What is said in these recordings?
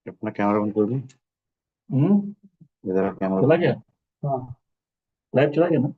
अपना कैमरा बंद कर दूं? इधर कैमरा चला गया। हाँ, लाइव चला गया ना।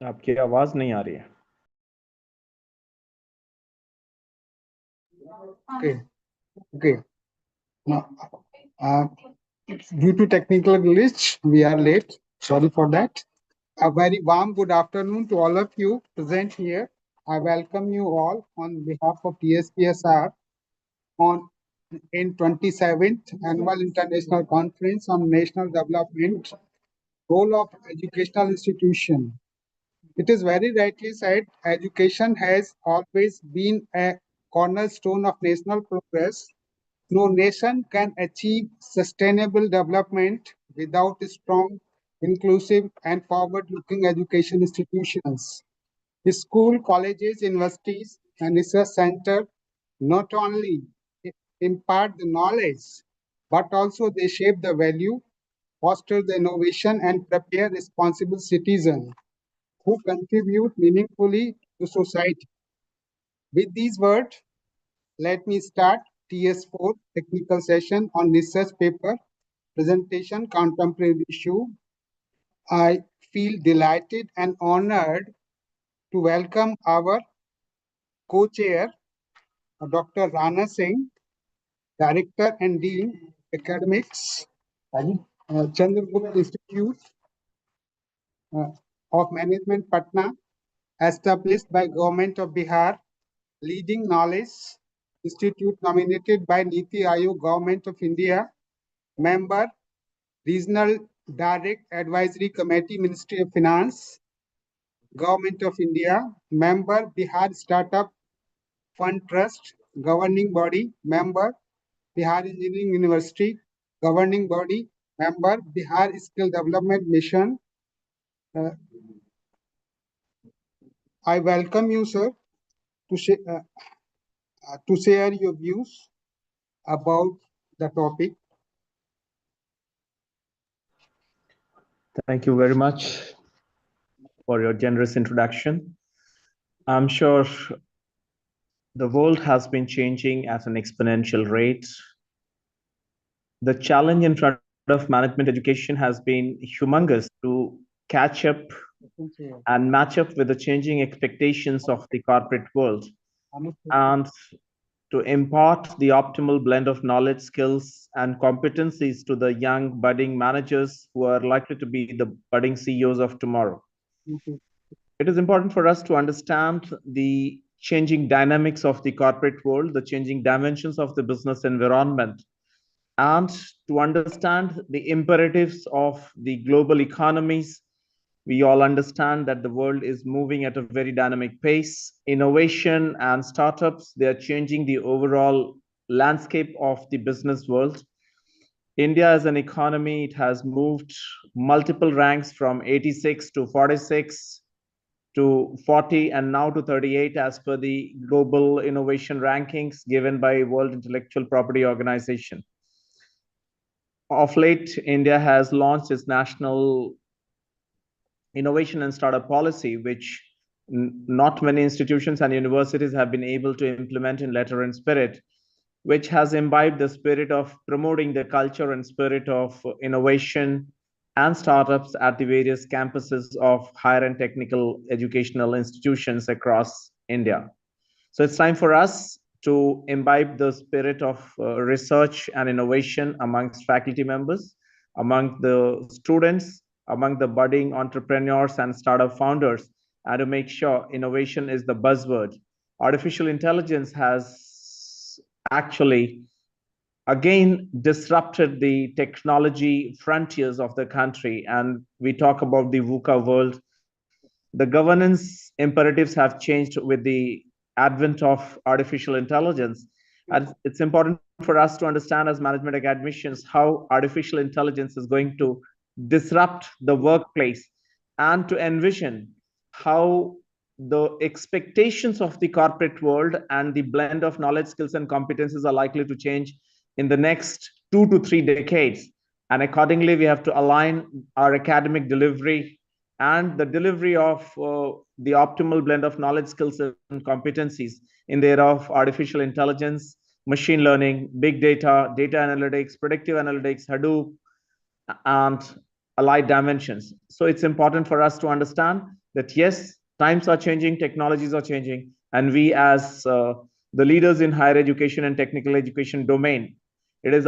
आपकी आवाज नहीं आ रही है। Okay, okay. Now, uh, due to technical glitch, we are late. Sorry for that. A very warm good afternoon to all of you present here. I welcome you all on behalf of TSPSR on in 27th Annual International Conference on National Development, Role of Educational Institution. It is very rightly said, education has always been a cornerstone of national progress. No nation can achieve sustainable development without strong, inclusive, and forward-looking education institutions. School, colleges, universities, and research centers not only impart the knowledge, but also they shape the value, foster the innovation, and prepare responsible citizens who contribute meaningfully to society. With these words, let me start TS4 technical session on research paper presentation contemporary issue. I feel delighted and honored to welcome our co-chair, Dr. Rana Singh, Director and Dean, Academics, Chandragupta Institute uh, of Management, Patna, established by Government of Bihar, leading knowledge institute nominated by Niti Aayog, Government of India, member, Regional Direct Advisory Committee, Ministry of Finance, Government of India, member, Bihar Startup Fund Trust, governing body, member, Bihar Engineering University, governing body, member, Bihar Skill Development Mission. I welcome you, sir, to share your views about the topic. Thank you very much for your generous introduction. I'm sure the world has been changing at an exponential rate. The challenge in front of management education has been humongous to catch up and match up with the changing expectations of the corporate world, and to impart the optimal blend of knowledge, skills, and competencies to the young budding managers who are likely to be the budding CEOs of tomorrow. It is important for us to understand the changing dynamics of the corporate world, the changing dimensions of the business environment, and to understand the imperatives of the global economies. We all understand that the world is moving at a very dynamic pace. Innovation and startups, they are changing the overall landscape of the business world. India as an economy, it has moved multiple ranks from 86 to 46 to 40 and now to 38 as per the global innovation rankings given by World Intellectual Property Organization. Of late, India has launched its national innovation and startup policy, which not many institutions and universities have been able to implement in letter and spirit, which has imbibed the spirit of promoting the culture and spirit of innovation and startups at the various campuses of higher and technical educational institutions across India. So it's time for us to imbibe the spirit of research and innovation amongst faculty members, among the students, among the budding entrepreneurs and startup founders, and to make sure innovation is the buzzword. Artificial intelligence has actually again disrupted the technology frontiers of the country, and we talk about the VUCA world. The governance imperatives have changed with the advent of artificial intelligence. And it's important for us to understand as management academicians how artificial intelligence is going to disrupt the workplace, and to envision how the expectations of the corporate world and the blend of knowledge, skills, and competencies are likely to change in the next 2 to 3 decades. And accordingly, we have to align our academic delivery and the delivery of the optimal blend of knowledge, skills, and competencies in the era of artificial intelligence, machine learning, big data, data analytics, predictive analytics, Hadoop, and allied dimensions. So it's important for us to understand that yes, times are changing, technologies are changing, and we as the leaders in higher education and technical education domain, it is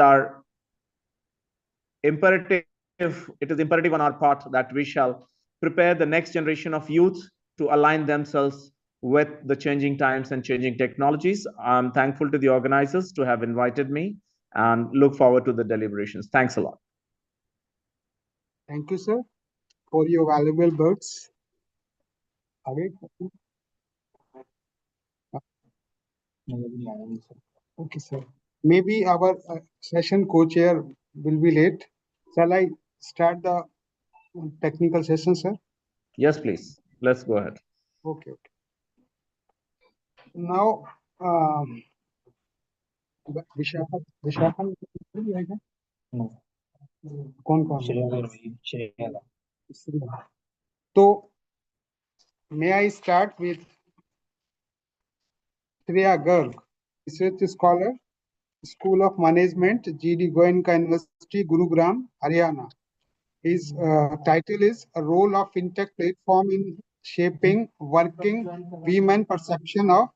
imperative on our part that we shall prepare the next generation of youth to align themselves with the changing times and changing technologies. I'm thankful to the organizers to have invited me and look forward to the deliberations. Thanks a lot. Thank you, sir, for your valuable words. Okay, sir. Maybe our session co-chair will be late. Shall I start the technical session, sir? Yes, please. Let's go ahead. Okay. Now, विशाखन No. कौन कौन है? Shreya. So, may I start with Shreya Garg, research scholar, School of Management, GD Goenka University, Gurugram, Haryana. His title is A Role of Fintech Platform in Shaping Working Women Perception of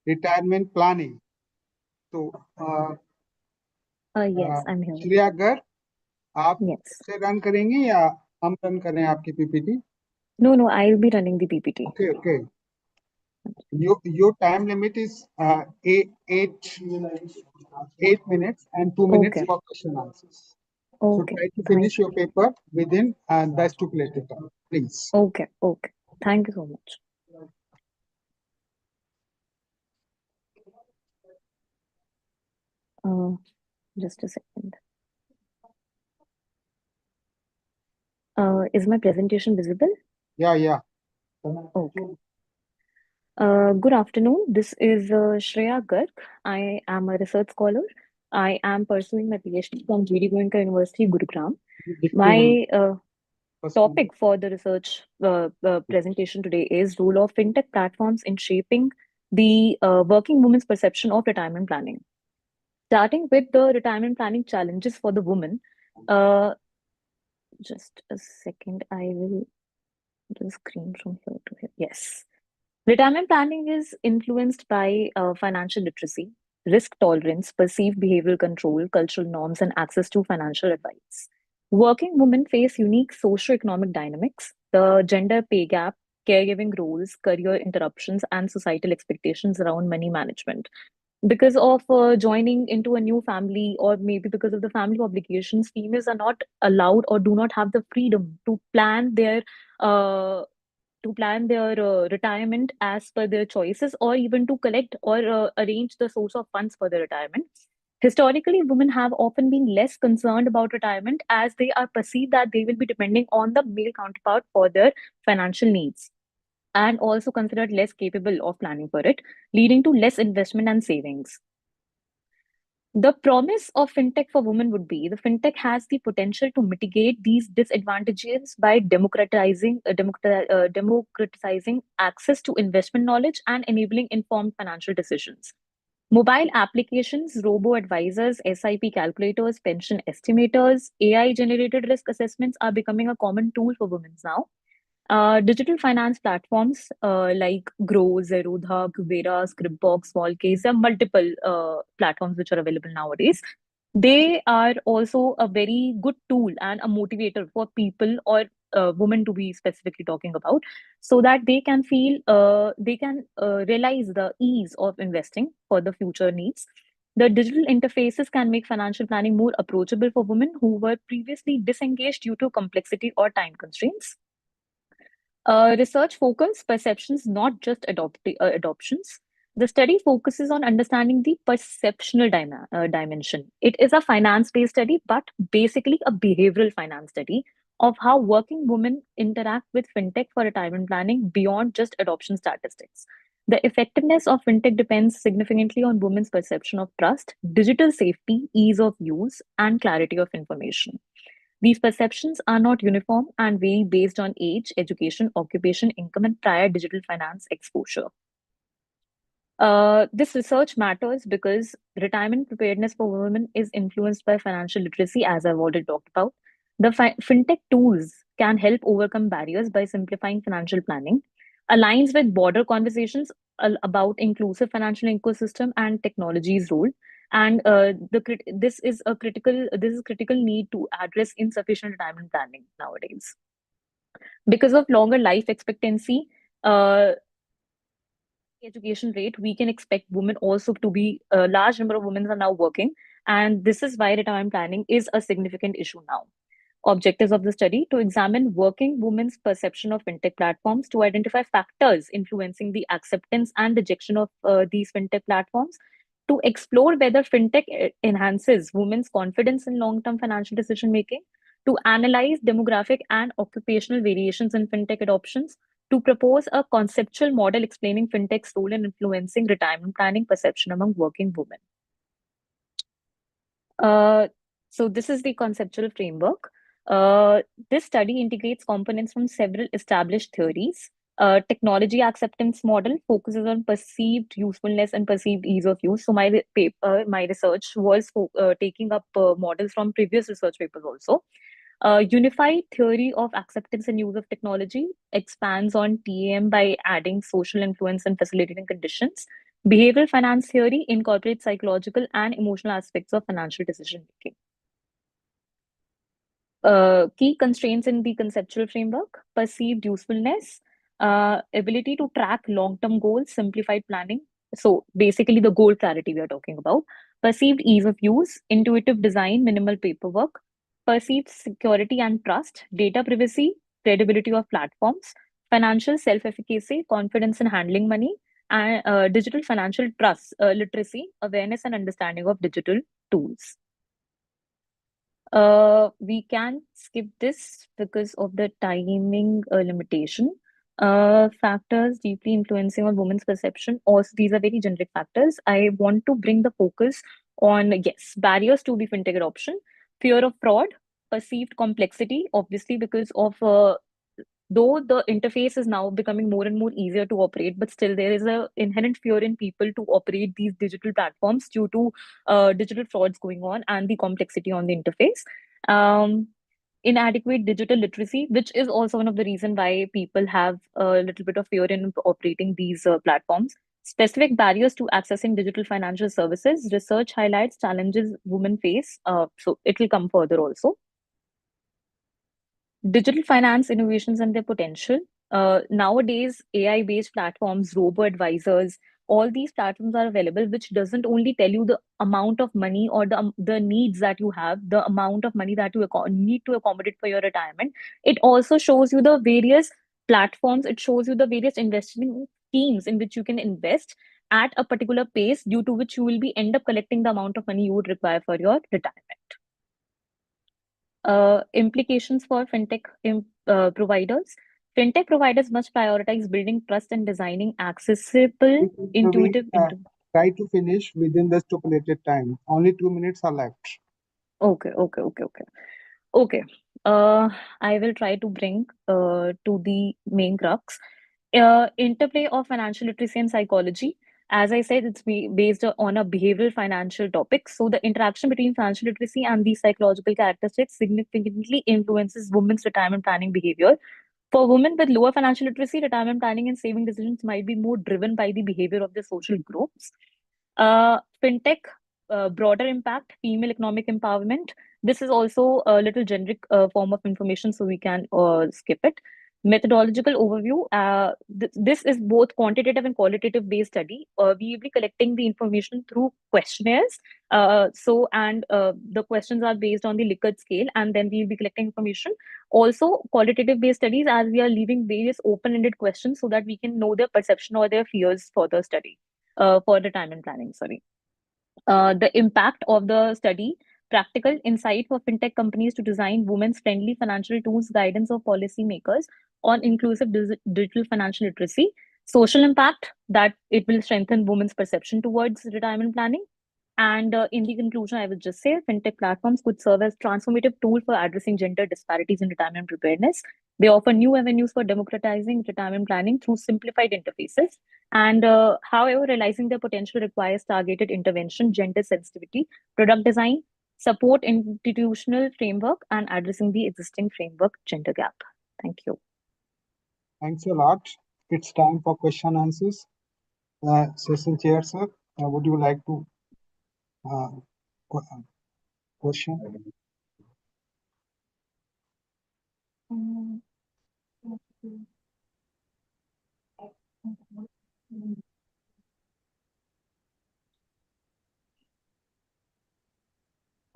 Retirement Planning. So, Yes, I'm here. Shreya Garg, आप Yes. से run करेंगे या हम run करें आपकी PPT? No, I'll be running the PPT. Okay. Your time limit is 8 minutes and 2 minutes Okay. for question answers. So Okay. try to finish your paper within the stipulated time, please. Okay. Thank you so much. Just a second. Is my presentation visible? Yeah. Okay. Good afternoon. This is Shreya Garg. I am a research scholar. I am pursuing my PhD from GD Goenka University, Gurugram. My topic for the research presentation today is role of fintech platforms in shaping the working woman's perception of retirement planning. Starting with the retirement planning challenges for the woman, just a second, I will do the screen from here to here. Yes. Retirement planning is influenced by financial literacy, risk tolerance, perceived behavioral control, cultural norms, and access to financial advice. Working women face unique socioeconomic dynamics, the gender pay gap, caregiving roles, career interruptions, and societal expectations around money management. Because of joining into a new family, or maybe because of the family obligations, females are not allowed or do not have the freedom to plan their uh, retirement as per their choices, or even to collect or arrange the source of funds for their retirement. Historically, women have often been less concerned about retirement as they are perceived that they will be depending on the male counterpart for their financial needs, and also considered less capable of planning for it, leading to less investment and savings. The promise of fintech for women would be the fintech has the potential to mitigate these disadvantages by democratizing access to investment knowledge and enabling informed financial decisions. Mobile applications, robo advisors, SIP calculators, pension estimators, AI generated risk assessments are becoming a common tool for women now. Digital finance platforms like Grow, Zerodha, Kubera, Scriptbox, Smallcase, there are multiple platforms which are available nowadays. They are also a very good tool and a motivator for people, or women to be specifically talking about, so that they can realize the ease of investing for the future needs. The digital interfaces can make financial planning more approachable for women who were previously disengaged due to complexity or time constraints. Research focus perceptions, not just adoptions. The study focuses on understanding the perceptional dimension. It is a finance-based study, but basically a behavioral finance study of how working women interact with fintech for retirement planning beyond just adoption statistics. The effectiveness of fintech depends significantly on women's perception of trust, digital safety, ease of use, and clarity of information. These perceptions are not uniform and vary based on age, education, occupation, income, and prior digital finance exposure. This research matters because retirement preparedness for women is influenced by financial literacy, as I've already talked about. The fintech tools can help overcome barriers by simplifying financial planning, aligns with broader conversations about inclusive financial ecosystem and technology's role. And this is critical need to address insufficient retirement planning nowadays. Because of longer life expectancy, education rate, we can expect women also to be a large number of women are now working, and this is why retirement planning is a significant issue now. objectives of the study to examine working women's perception of fintech platforms, to identify factors influencing the acceptance and rejection of these fintech platforms, to explore whether fintech enhances women's confidence in long-term financial decision making, to analyze demographic and occupational variations in fintech adoptions, to propose a conceptual model explaining fintech's role in influencing retirement planning perception among working women. So this is the conceptual framework. This study integrates components from several established theories. Technology acceptance model focuses on perceived usefulness and perceived ease of use. So my research was taking up models from previous research papers also. Unified theory of acceptance and use of technology expands on TAM by adding social influence and facilitating conditions. Behavioral finance theory incorporates psychological and emotional aspects of financial decision making. Key constraints in the conceptual framework: perceived usefulness, ability to track long-term goals, simplified planning. So basically the goal clarity we are talking about. Perceived ease of use, intuitive design, minimal paperwork. Perceived security and trust, data privacy, credibility of platforms. Financial self-efficacy, confidence in handling money. And digital financial trust, literacy, awareness and understanding of digital tools. We can skip this because of the timing limitation. Factors deeply influencing on women's perception. Also, these are very generic factors. I want to bring the focus on, yes, barriers to the fintech adoption, fear of fraud, perceived complexity, obviously because of though the interface is now becoming more and more easier to operate, but still there is a inherent fear in people to operate these digital platforms due to digital frauds going on and the complexity on the interface. Inadequate digital literacy, which is also one of the reasons why people have a little bit of fear in operating these platforms. Specific barriers to accessing digital financial services. Research highlights challenges women face. So it will come further also. Digital finance innovations and their potential. Nowadays, AI-based platforms, robo-advisors, all these platforms are available, which doesn't only tell you the amount of money or the needs that you have, the amount of money that you need to accommodate for your retirement. It also shows you the various platforms. It shows you the various investing schemes in which you can invest at a particular pace, due to which you will be end up collecting the amount of money you would require for your retirement. Implications for fintech providers. Fintech providers must prioritize building trust and designing accessible, intuitive. Try to finish within the stipulated time. Only 2 minutes are left. Okay. I will try to bring to the main crux. Interplay of financial literacy and psychology. As I said, it's based on a behavioral financial topic. So the interaction between financial literacy and these psychological characteristics significantly influences women's retirement planning behavior. For women with lower financial literacy, retirement planning and saving decisions might be more driven by the behavior of their social groups. Fintech, broader impact, female economic empowerment. This is also a little generic form of information, so we can skip it. Methodological overview. This is both quantitative and qualitative based study. We will be collecting the information through questionnaires. The questions are based on the Likert scale, and then we will be collecting information. Also, qualitative based studies, as we are leaving various open-ended questions so that we can know their perception or their fears for the study, for retirement planning. Sorry. The impact of the study. Practical insight for fintech companies to design women's friendly financial tools, guidance of policymakers on inclusive digital financial literacy. Social impact, that it will strengthen women's perception towards retirement planning. And in the conclusion, I would just say fintech platforms could serve as transformative tool for addressing gender disparities in retirement preparedness. They offer new avenues for democratizing retirement planning through simplified interfaces. And however, realizing their potential requires targeted intervention, gender sensitivity, product design, support institutional framework, and addressing the existing framework gender gap. Thank you. Thanks a lot. It's time for question answers. Session chair, sir, would you like to question?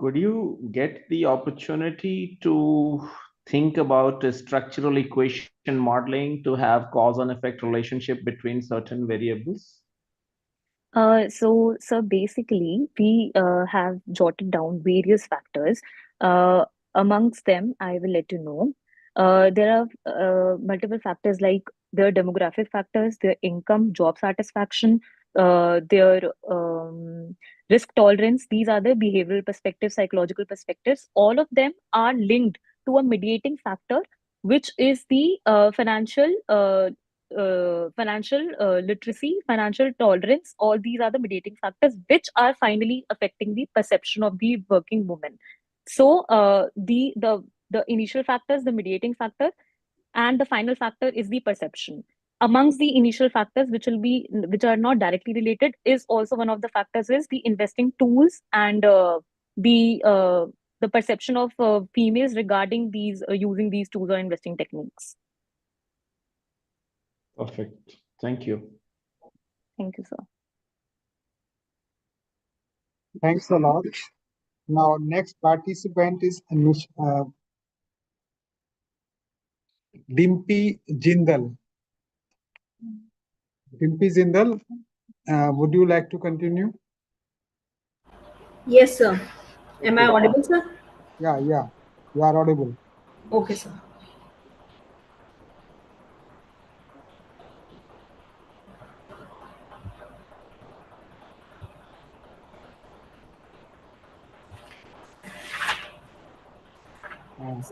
could you get the opportunity to think about a structural equation modeling to have cause and effect relationship between certain variables? So basically, we have jotted down various factors. Uh, Amongst them, I will let you know. There are multiple factors like their demographic factors, their income, job satisfaction, their risk tolerance. These are the behavioral perspectives, psychological perspectives. All of them are linked to a mediating factor, which is the financial literacy, financial tolerance. All these are the mediating factors which are finally affecting the perception of the working woman. So the initial factors, the mediating factor, and the final factor is the perception. Amongst the initial factors, which are not directly related, is also one of the factors is the investing tools and the uh, the perception of females regarding these using these tools or investing techniques. Perfect. Thank you. Thank you, sir. Thanks a lot. Now, next participant is Dimpy Jindal. Dimpy Jindal, would you like to continue? Yes, sir. Am I audible, sir? Yeah, you are audible. Okay, sir.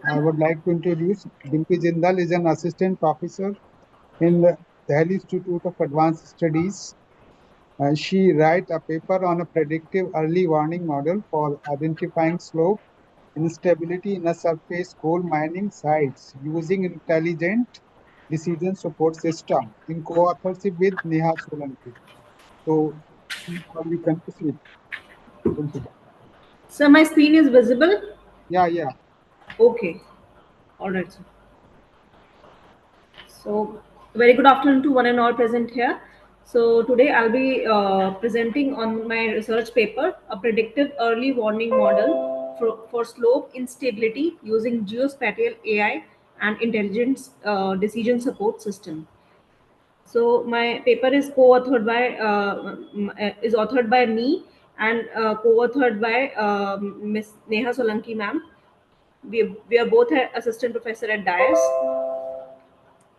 I would like to introduce Dimpy Jindal is an assistant professor in the Delhi Institute of Advanced Studies. She wrote a paper on a predictive early warning model for identifying slope instability in a surface coal mining sites using intelligent decision support system in co-authorship with Neha Solanki. So you can proceed. Sir, my screen is visible? Yeah. Okay. All right, sir. So, very good afternoon to one and all present here. So, today I'll be presenting on my research paper, a predictive early warning model for slope instability using geospatial AI and intelligence decision support system. So, my paper is authored by me and co-authored by Miss Neha Solanki, ma'am. We are both assistant professor at DIAS.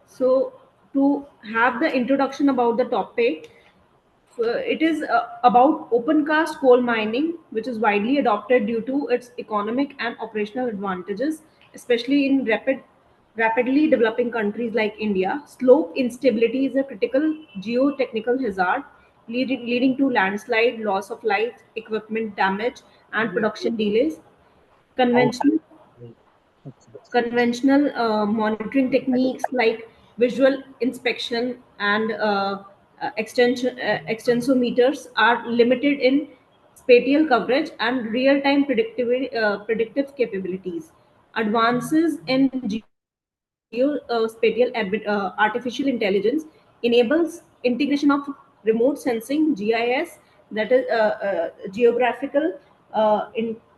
So, to have the introduction about the topic, it is about open cast coal mining, which is widely adopted due to its economic and operational advantages, especially in rapidly developing countries like India. Slope instability is a critical geotechnical hazard, leading to landslide, loss of life, equipment damage, and production delays. Conventional monitoring techniques like visual inspection and extensometers are limited in spatial coverage and real-time predictive capabilities. Advances in artificial intelligence enables integration of remote sensing GIS, that is geographical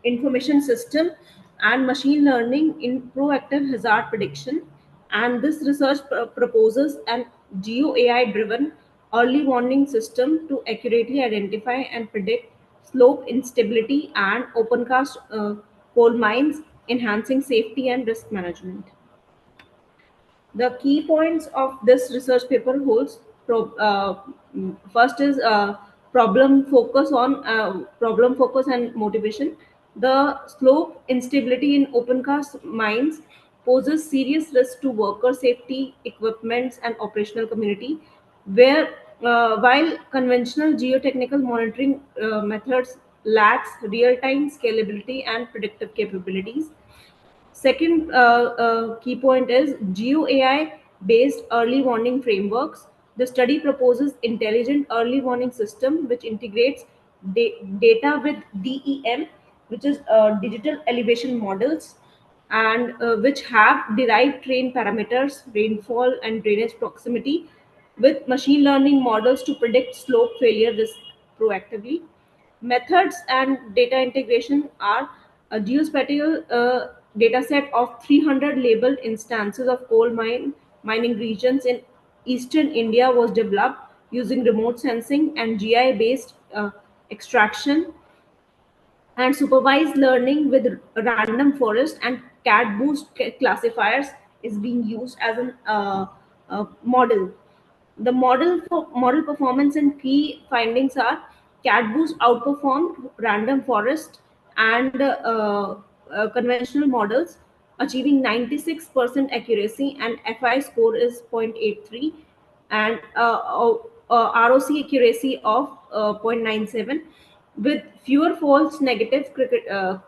information system, and machine learning in proactive hazard prediction. And this research proposes an geo AI driven early warning system to accurately identify and predict slope instability and open cast coal mines, enhancing safety and risk management. The key points of this research paper holds first is problem focus and motivation. The slope instability in open cast mines poses serious risk to worker safety, equipments, and operational community, where while conventional geotechnical monitoring methods lacks real-time scalability and predictive capabilities. Second key point is Geo AI based early warning frameworks. The study proposes intelligent early warning system which integrates data with DEM, which is digital elevation models, and which have derived train parameters, rainfall, and drainage proximity, with machine learning models to predict slope failure risk proactively. Methods and data integration are A geospatial data set of 300 labeled instances of mining regions in eastern India was developed using remote sensing and GI-based extraction and supervised learning with random forest and cat boost classifiers is being used as an model. The model performance and key findings are cat boost outperformed random forest and conventional models, achieving 96% accuracy, and FI score is 0.83, and ROC accuracy of 0.97, with fewer false negative critical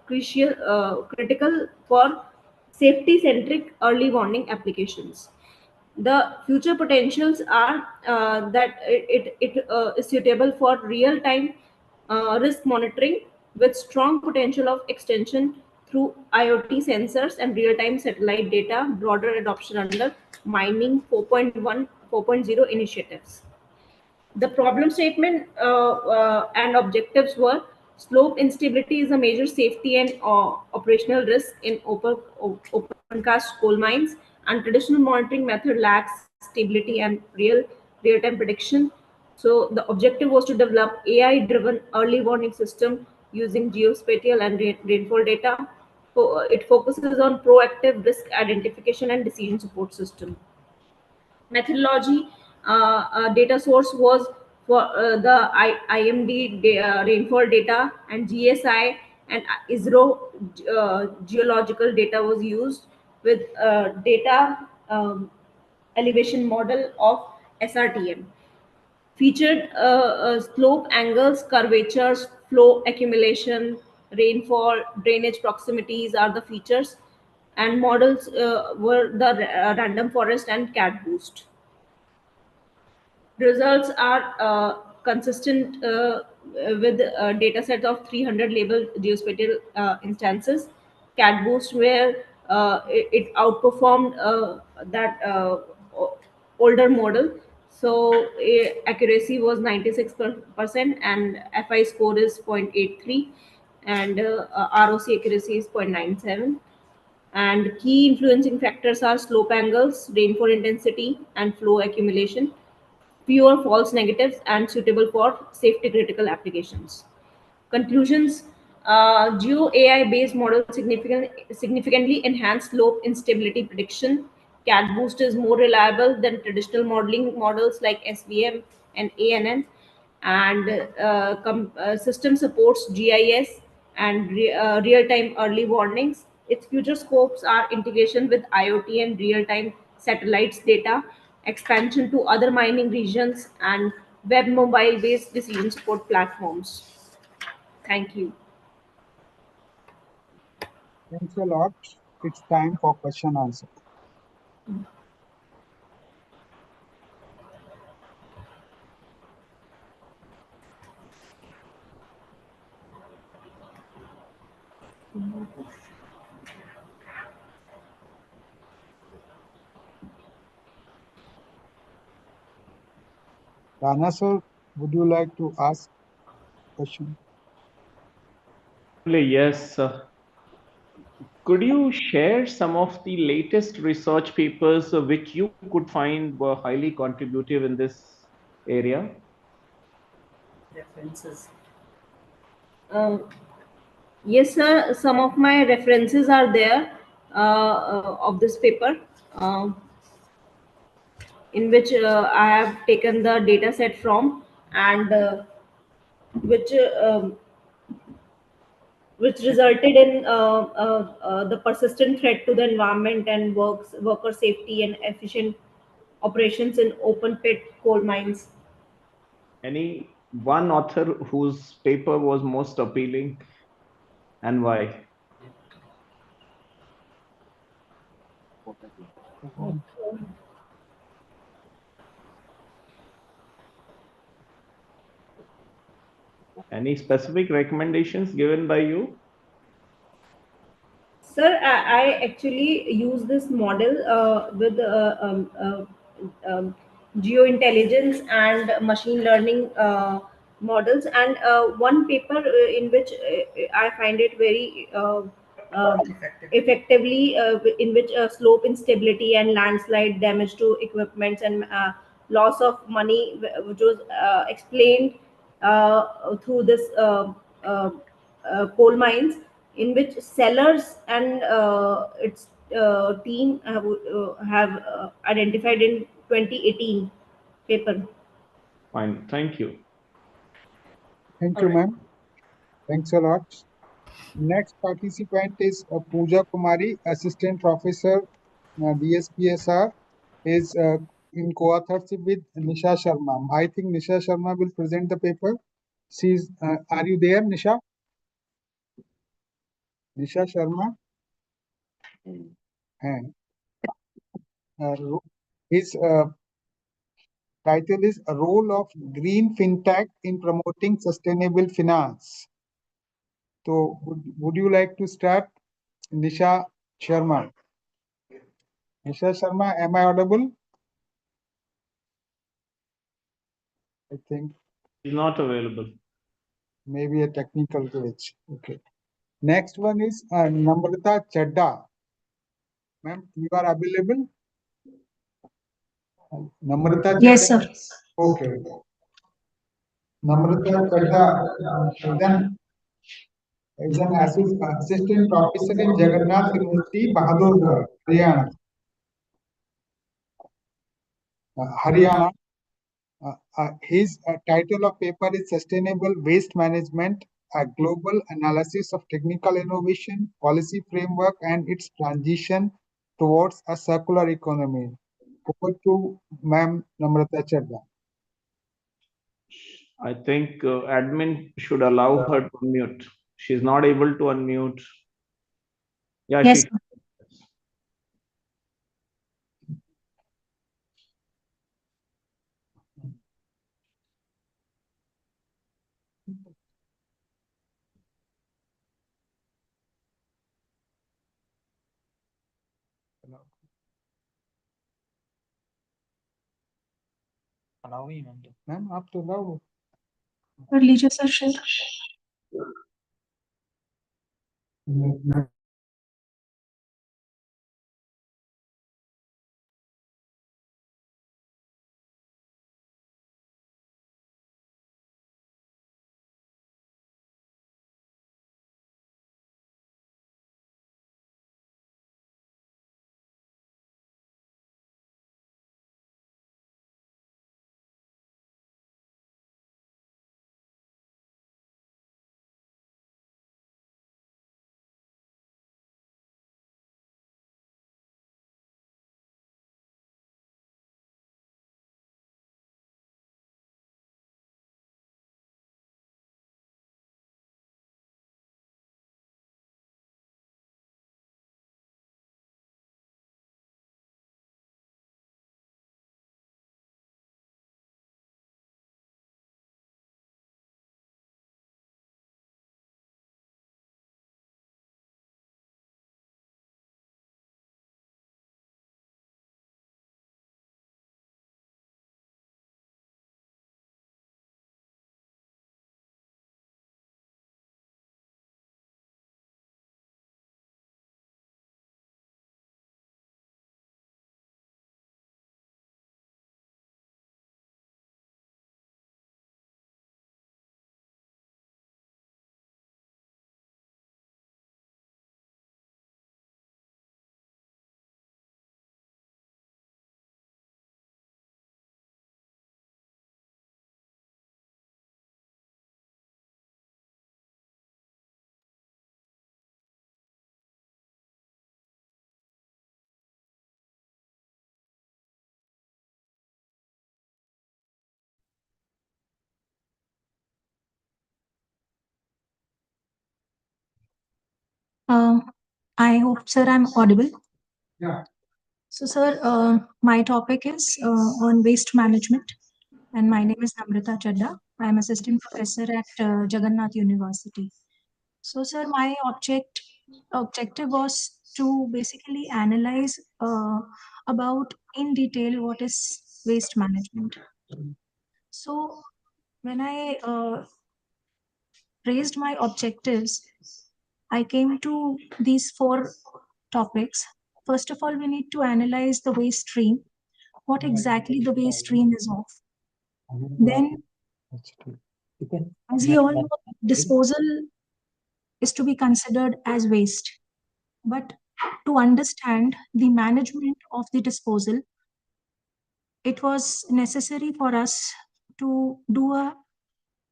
for safety-centric early warning applications. The future potentials are that it is suitable for real-time risk monitoring with strong potential of extension through IoT sensors and real-time satellite data, broader adoption under mining 4.1, 4.0 initiatives. The problem statement and objectives were: slope instability is a major safety and operational risk in open cast coal mines, and traditional monitoring method lacks stability and real-time prediction. So the objective was to develop AI-driven early warning system using geospatial and rainfall data. It focuses on proactive risk identification and decision support system. Methodology data source was for the IMD rainfall data, and GSI and ISRO geological data was used with data elevation model of SRTM. Featured slope angles, curvatures, flow accumulation, rainfall, drainage proximities are the features, and models were the random forest and cat boost. Results are consistent with a data set of 300 labeled geospatial instances. Cat boost, where it outperformed that older model. So accuracy was 96%, and FI score is 0.83, and ROC accuracy is 0.97. And key influencing factors are slope angles, rainfall intensity, and flow accumulation, fewer false negatives, and suitable for safety critical applications. Conclusions: Geo AI based models significantly enhance slope instability prediction. Cat Boost is more reliable than traditional modeling models like SVM and ANN, and system supports GIS and real time early warnings. Its future scopes are integration with IoT and real time satellites data, expansion to other mining regions, and web mobile based decision support platforms. Thank you. Thanks a lot. It's time for question answer. Rana sir, would you like to ask question? Yes. Could you share some of the latest research papers which you could find were highly contributive in this area? References. Yes, sir. Some of my references are there of this paper, in which I have taken the data set from, and which which resulted in the persistent threat to the environment and worker safety and efficient operations in open pit coal mines. Any one author whose paper was most appealing and why? Any specific recommendations given by you? Sir, I actually use this model with geointelligence and machine learning models. And one paper in which I find it very effectively, in which slope instability and landslide damage to equipments and loss of money, which was explained through this coal mines, in which sellers and its team have identified in 2018 paper. Fine, thank you. Thank you, ma'am. Thanks a lot. Next participant is Pooja Kumari, Assistant Professor, DSPSR, is in co-authorship with Nisha Sharma. I think Nisha Sharma will present the paper. She's, are you there, Nisha? Nisha Sharma? His title is A Role of Green FinTech in Promoting Sustainable Finance. So would you like to start, Nisha Sharma? Nisha Sharma, am I audible? I think Is not available. maybe a technical glitch. Okay. Next one is Namrata Chadda. Ma'am, you are available? Namrata Yes, Chadda? sir. Okay. Namrata Chadda is an assistant professor in Jagannath University, Bahadurgarh, Haryana. Haryana. His title of paper is Sustainable Waste Management, a global analysis of technical innovation, policy framework, and its transition towards a circular economy. Over to Ma'am Namrata Chadda. I think admin should allow her to unmute. She's not able to unmute. Yeah, Yes, she. sir. Allow me, ma'am. Ma'am, आप तो लाओ. कर लीजिए sir share. I hope, sir, I'm audible. Yeah. So, sir, my topic is on waste management, and my name is Namrata Chadda. I'm assistant professor at Jagannath University. So, sir, my objective was to basically analyze about in detail what is waste management. So, when I raised my objectives, I came to these 4 topics. First of all, we need to analyze the waste stream, what exactly the waste stream is of. Then, as we all know, disposal is to be considered as waste. But to understand the management of the disposal, it was necessary for us to do a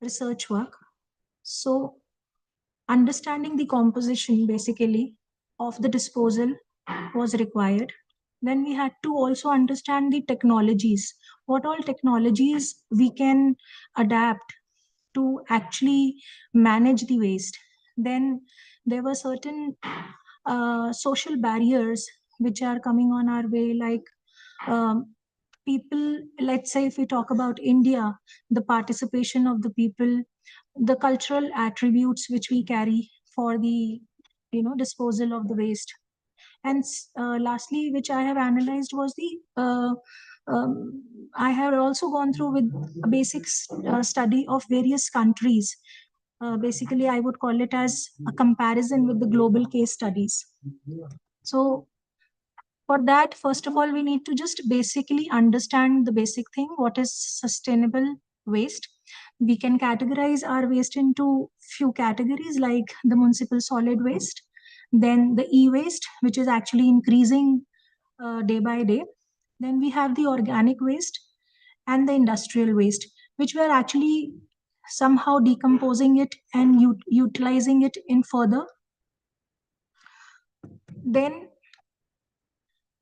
research work. So, understanding the composition basically of the disposal was required. Then we had to also understand the technologies, what all technologies we can adapt to actually manage the waste. Then there were certain social barriers which are coming on our way, like people, let's say if we talk about India, the participation of the people, the cultural attributes which we carry for the disposal of the waste. And lastly, which I have analyzed was I have also gone through with a basic study of various countries. Basically, I would call it as a comparison with the global case studies. So for that, first of all, we need to just basically understand the basic thing, what is sustainable waste. We can categorize our waste into few categories, like the municipal solid waste, then the e-waste, which is actually increasing day by day. Then we have the organic waste and the industrial waste, which we are actually somehow decomposing it and utilizing it in further. Then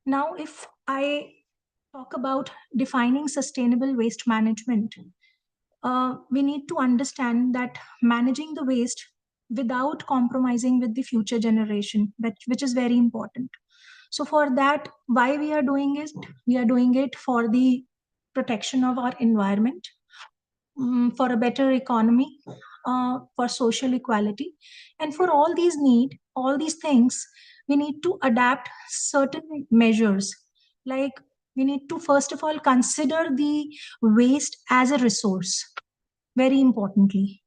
now, if I talk about defining sustainable waste management, we need to understand that managing the waste without compromising with the future generation, which is very important. So for that, why we are doing it? We are doing it for the protection of our environment, for a better economy, for social equality. And for all these things, we need to adapt certain measures. Like we need to first of all consider the waste as a resource, very importantly.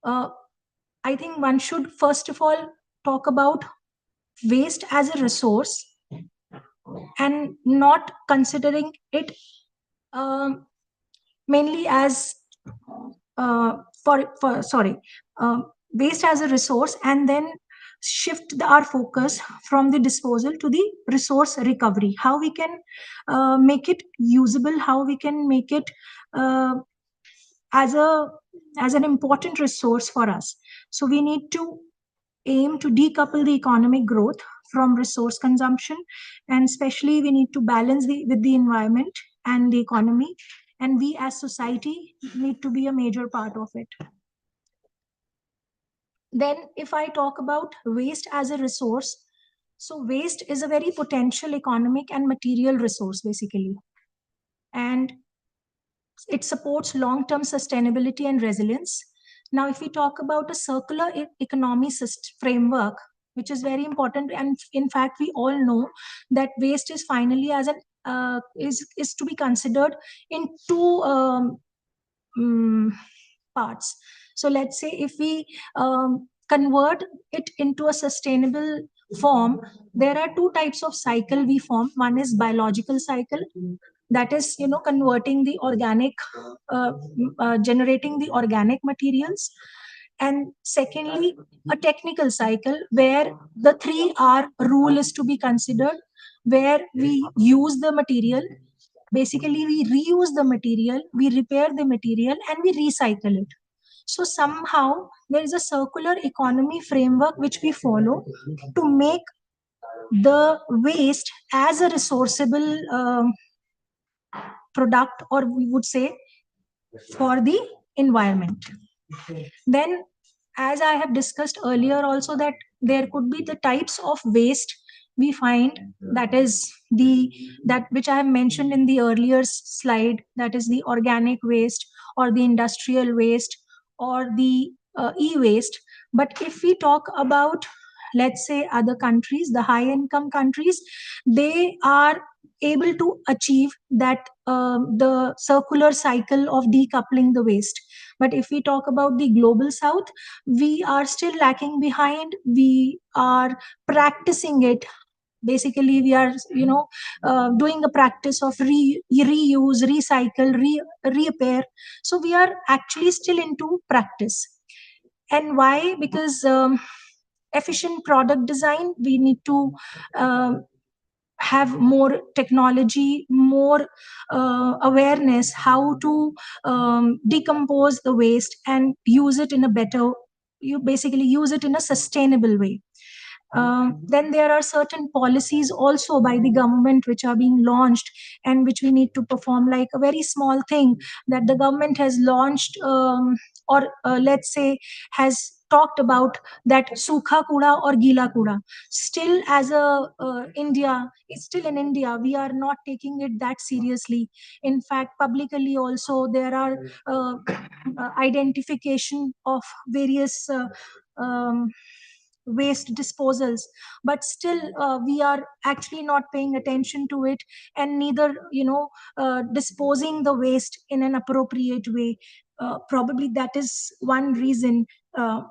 I think one should first of all talk about waste as a resource and not considering it mainly as waste as a resource, and then shift our focus from the disposal to the resource recovery, how we can make it usable, how we can make it as an important resource for us. So we need to aim to decouple the economic growth from resource consumption, and especially we need to balance with the environment and the economy, and we as society need to be a major part of it. Then if I talk about waste as a resource, so waste is a very potential economic and material resource basically, and it supports long-term sustainability and resilience. Now, if we talk about a circular economy framework, which is very important, and in fact, we all know that waste is finally as an is to be considered in two parts. So let's say if we convert it into a sustainable form, there are two types of cycle we form. One is biological cycle, that is converting the organic generating the organic materials, and secondly a technical cycle where the 3R rule is to be considered, where we use the material, basically we reuse the material, we repair the material, and we recycle it. So somehow there is a circular economy framework which we follow to make the waste as a resourceable product, or we would say for the environment. Then, as I have discussed earlier also, that there could be the types of waste we find, that is that which I have mentioned in the earlier slide, that is the organic waste or the industrial waste or the e-waste. But if we talk about let's say, other countries, the high income countries, they are able to achieve that the circular cycle of decoupling the waste. But if we talk about the global south, we are still lacking behind. We are practicing it. Basically, we are doing a practice of reuse, recycle, repair. So we are actually still into practice. And why? Because efficient product design, we need to have more technology, more awareness how to decompose the waste and use it in a better, you basically use it in a sustainable way. Then there are certain policies also by the government which are being launched and which we need to perform, like a very small thing that the government has launched, or let's say has talked about, that sukha kuda or gila kuda. Still, as a India, it's still in India, we are not taking it that seriously. In fact, publicly also there are identification of various waste disposals, but still we are actually not paying attention to it, and neither disposing the waste in an appropriate way. Probably that is one reason.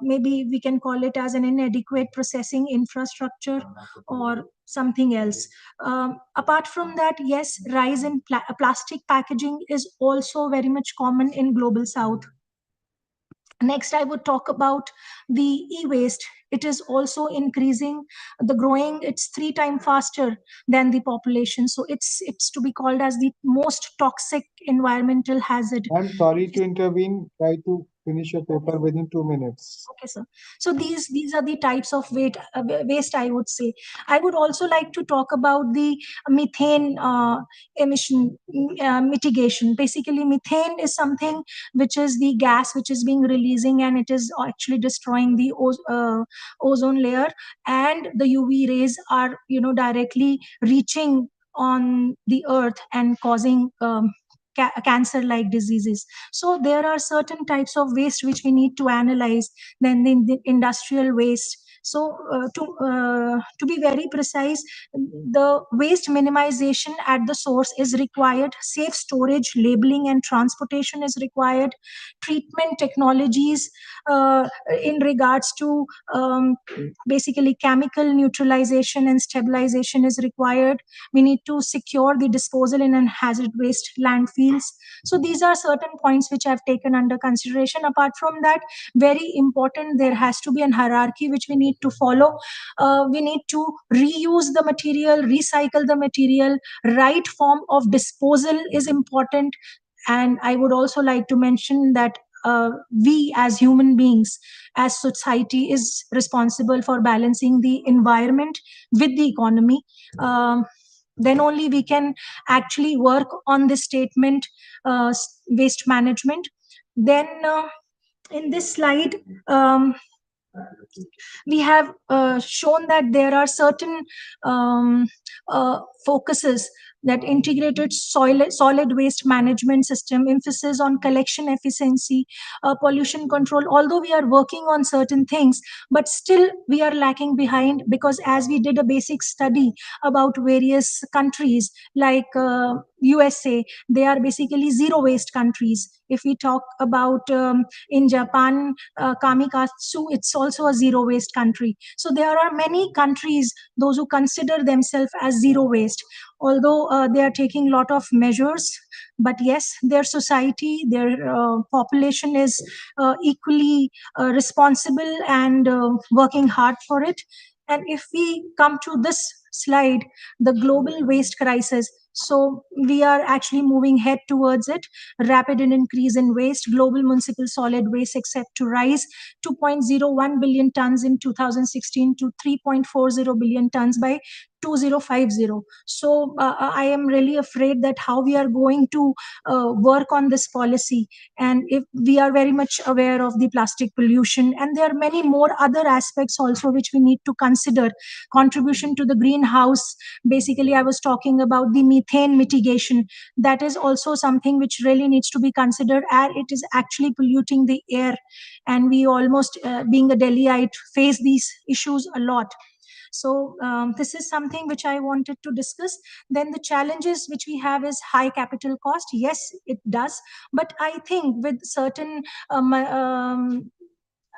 Maybe we can call it as an inadequate processing infrastructure or something else. Apart from that, yes, rise in plastic packaging is also very much common in global south. Next, I would talk about the e-waste. It is also increasing, the growing, it's 3 times faster than the population. So it's to be called as the most toxic environmental hazard. I'm sorry to intervene. Try to finish your paper within 2 minutes. Okay, sir. So these are the types of waste, I would say. I would also like to talk about the methane emission mitigation. Basically, methane is something which is the gas which is being releasing, and it is actually destroying the ozone layer, and the UV rays are directly reaching on the earth and causing cancer like diseases. So there are certain types of waste which we need to analyze. Then the industrial waste. So to be very precise, the waste minimization at the source is required. Safe storage, labeling, and transportation is required. Treatment technologies in regards to basically chemical neutralization and stabilization is required. We need to secure the disposal in hazard waste landfills. So these are certain points which I've taken under consideration. Apart from that, very important, there has to be an hierarchy which we need to follow. We need to reuse the material, recycle the material. Right form of disposal is important. And I would also like to mention that we as human beings, as society, is responsible for balancing the environment with the economy. Then only we can actually work on this statement, waste management. Then in this slide, we have shown that there are certain focuses, that integrated solid waste management system, emphasis on collection efficiency, pollution control. Although we are working on certain things, but still we are lacking behind, because as we did a basic study about various countries like USA, they are basically zero waste countries. If we talk about in Japan, Kamikatsu, it's also a zero waste country. So there are many countries, those who consider themselves as zero waste, although they are taking a lot of measures. But yes, their society, their population is equally responsible and working hard for it. And if we come to this slide, the global waste crisis. So we are actually moving head towards it. Rapid increase in waste. Global municipal solid waste expect to rise 2.01 billion tons in 2016 to 3.40 billion tons by 2050. So I am really afraid that how we are going to work on this policy. And if we are very much aware of the plastic pollution, and there are many more other aspects also which we need to consider. Contribution to the green greenhouse. Basically, I was talking about the methane mitigation. That is also something which really needs to be considered, and it is actually polluting the air. And we almost, being a Delhiite, face these issues a lot. So this is something which I wanted to discuss. Then the challenges which we have is high capital cost. Yes, it does. But I think with certain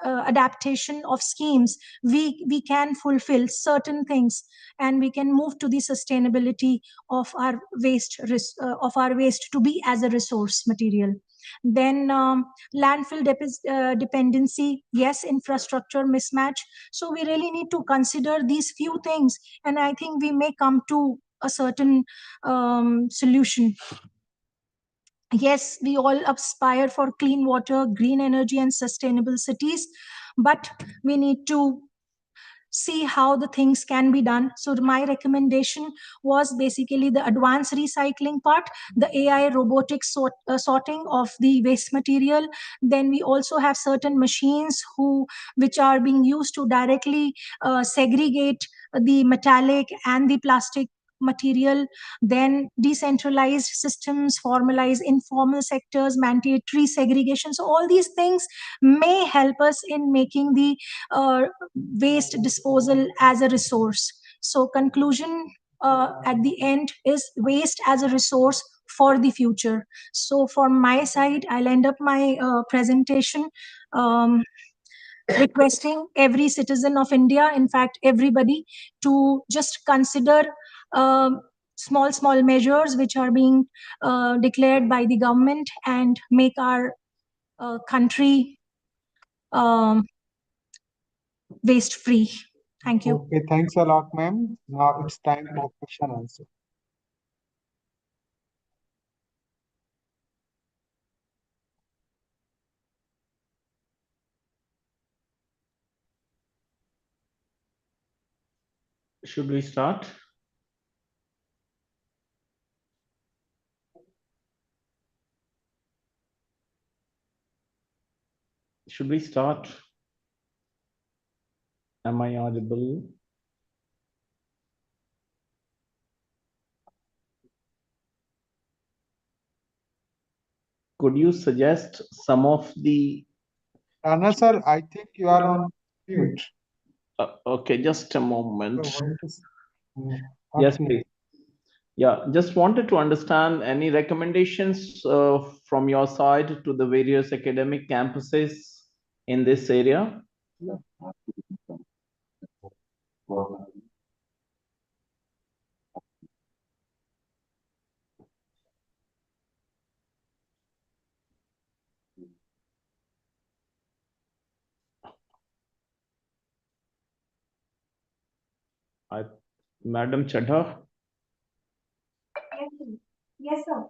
adaptation of schemes, we can fulfill certain things, and we can move to the sustainability of our waste to be as a resource material. Then landfill dependency, yes, infrastructure mismatch. So we really need to consider these few things, and I think we may come to a certain solution. Yes, we all aspire for clean water, green energy, and sustainable cities, but we need to see how the things can be done. So my recommendation was basically the advanced recycling part, the AI robotic sorting of the waste material. Then we also have certain machines which are being used to directly segregate the metallic and the plastic material. Then decentralized systems, formalized informal sectors, mandatory segregation. So all these things may help us in making the waste disposal as a resource. So conclusion at the end is waste as a resource for the future. So from my side, I'll end up my presentation requesting every citizen of India, in fact, everybody, to just consider small measures which are being declared by the government and make our country waste free. Thank you. Okay, thanks a lot, ma'am. Now it's time for question and answer. Should we start? Should we start? Am I audible? Could you suggest some of the... Rana sir, I think you are on mute. Okay, just a moment. So what is- Yes, okay. please. Yeah, just wanted to understand any recommendations from your side to the various academic campuses in this area? Madam Chadha, Yes, sir.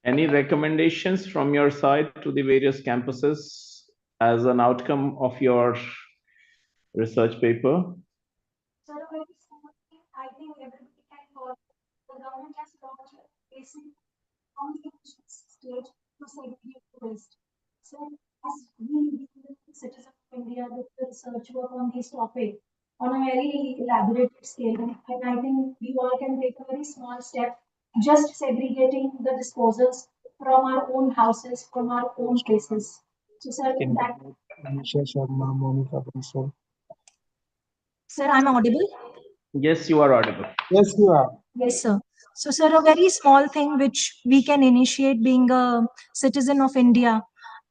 any recommendations from your side to the various campuses as an outcome of your research paper? Sir, I think everybody can follow. The government has launched a basic communication stage to segregate the waste. So, as we citizens of India do research work on this topic on a very elaborate scale, and I think we all can take a very small step, just segregating the disposals from our own houses, from our own places. So, sir, that. Nisha Sharma, Monica Bansal. Sir, I'm audible. Yes, you are audible. Yes, you are. Yes, sir. So, sir, a very small thing which we can initiate being a citizen of India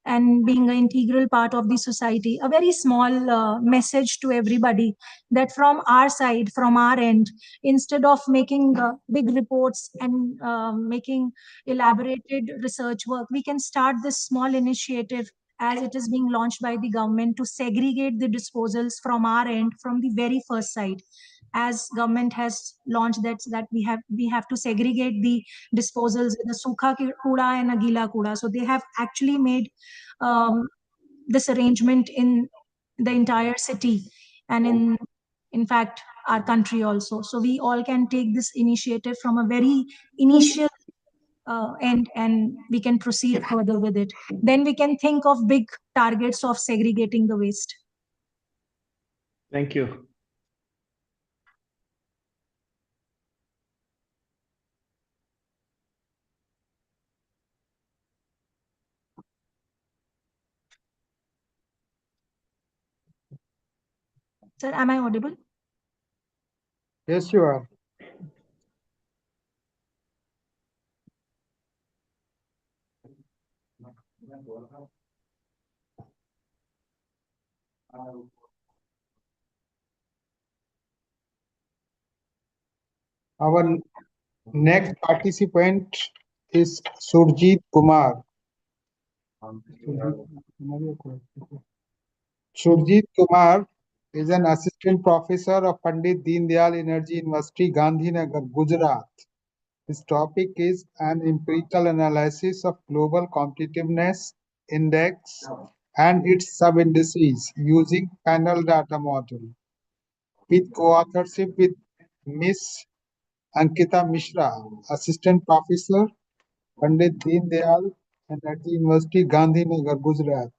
and being an integral part of the society, a very small message to everybody that from our side, from our end, instead of making big reports and making elaborated research work, we can start this small initiative as it is being launched by the government to segregate the disposals from our end from the very first side. As government has launched that we have to segregate the disposals in a sukha kuda and a gila kuda. So they have actually made this arrangement in the entire city and in fact our country also. So we all can take this initiative from a very initial end, and we can proceed further with it. Then we can think of big targets of segregating the waste. Thank you. Sir, am I audible? Yes, you are. Our next participant is Surjit Kumar. Surjit Kumar is an assistant professor of Pandit Deen Dayal Energy University, Gandhinagar, Gujarat. His topic is an empirical analysis of global competitiveness index and its sub-indices using panel data model, with co-authorship with Miss Ankita Mishra, assistant professor, Pandit Deen Dayal Energy University, Gandhinagar, Gujarat.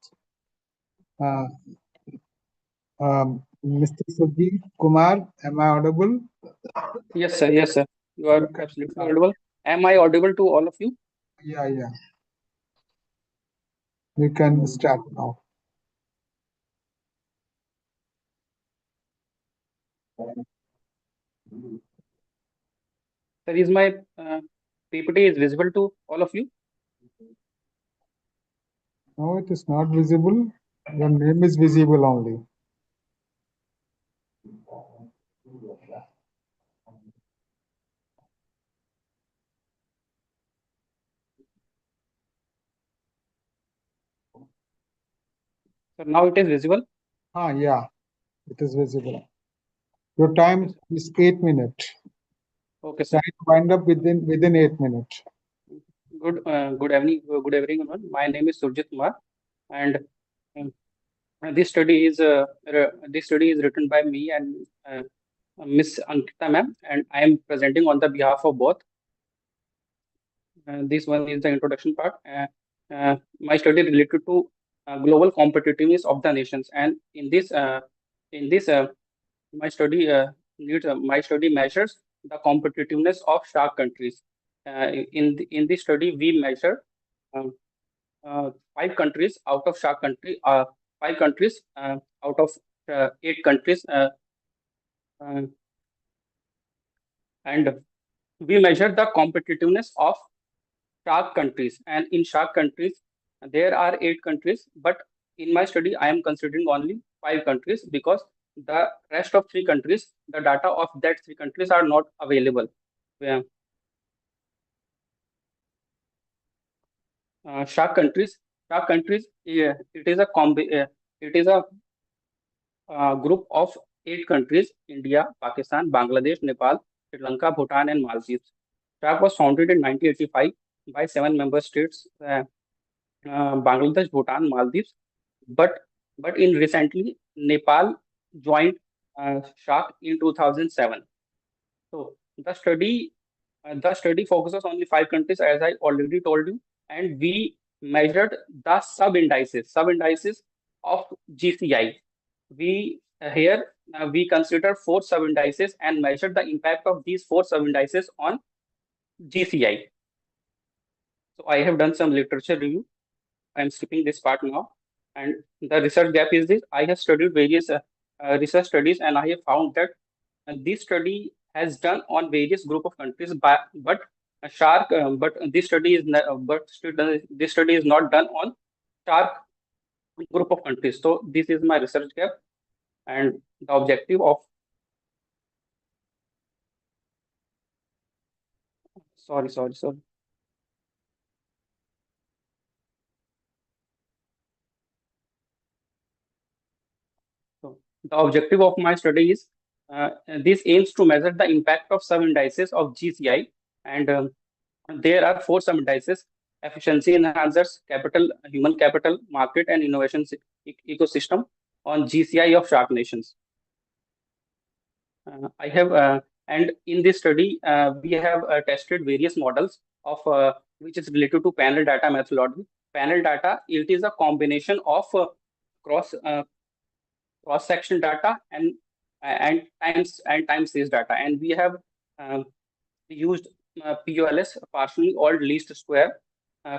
Mr. Surjit Kumar, am I audible? Yes, sir. Yes, sir. You are absolutely audible. Am I audible to all of you? Yeah. You can start now. Sir, is my PPT is visible to all of you? No, it is not visible. Your name is visible only. Sir, now it is visible. Yeah, it is visible. Your time is 8 minutes. Okay, sir. Try to wind up within 8 minutes. Good evening, everyone. My name is Surjit Kumar, and um, this study is written by me and Miss Ankita ma'am, and I am presenting on the behalf of both. This one is the introduction part. My study related to global competitiveness of the nations, and in this my study my study measures the competitiveness of SHARC countries. In this study, we measure um, 5 countries out of SHARC country, 5 countries out of 8 countries, uh, and we measure the competitiveness of SHARC countries. And in SHARC countries, there are 8 countries, but in my study, I am considering only 5 countries because the rest of 3 countries, the data of that 3 countries are not available. Yeah. SHARC countries, yeah, it is a group of 8 countries: India, Pakistan, Bangladesh, Nepal, Sri Lanka, Bhutan, and Maldives. SHARC was founded in 1985 by 7 member states: Bangladesh, Bhutan, Maldives. But in recently, Nepal joined SHARC in 2007. So the study focuses only 5 countries, as I already told you, and we measured the sub-indices of GCI. We consider 4 sub-indices and measure the impact of these 4 sub-indices on GCI. So I have done some literature review. I'm skipping this part now. And the research gap is this: I have studied various research studies, and I have found that this study has done on various group of countries, but SHARC, but this study is not done on SHARC group of countries. So this is my research gap, and the objective of sorry. So the objective of my study is this aims to measure the impact of sub-indices of GCI, and there are 4 sub-indices: efficiency enhancers, capital, human capital, market, and innovation ecosystem on GCI of SHARC nations. I have, and in this study, we have tested various models of which is related to panel data methodology. Panel data, it is a combination of cross-section data and time series data, and we have used POLS, partially old least square,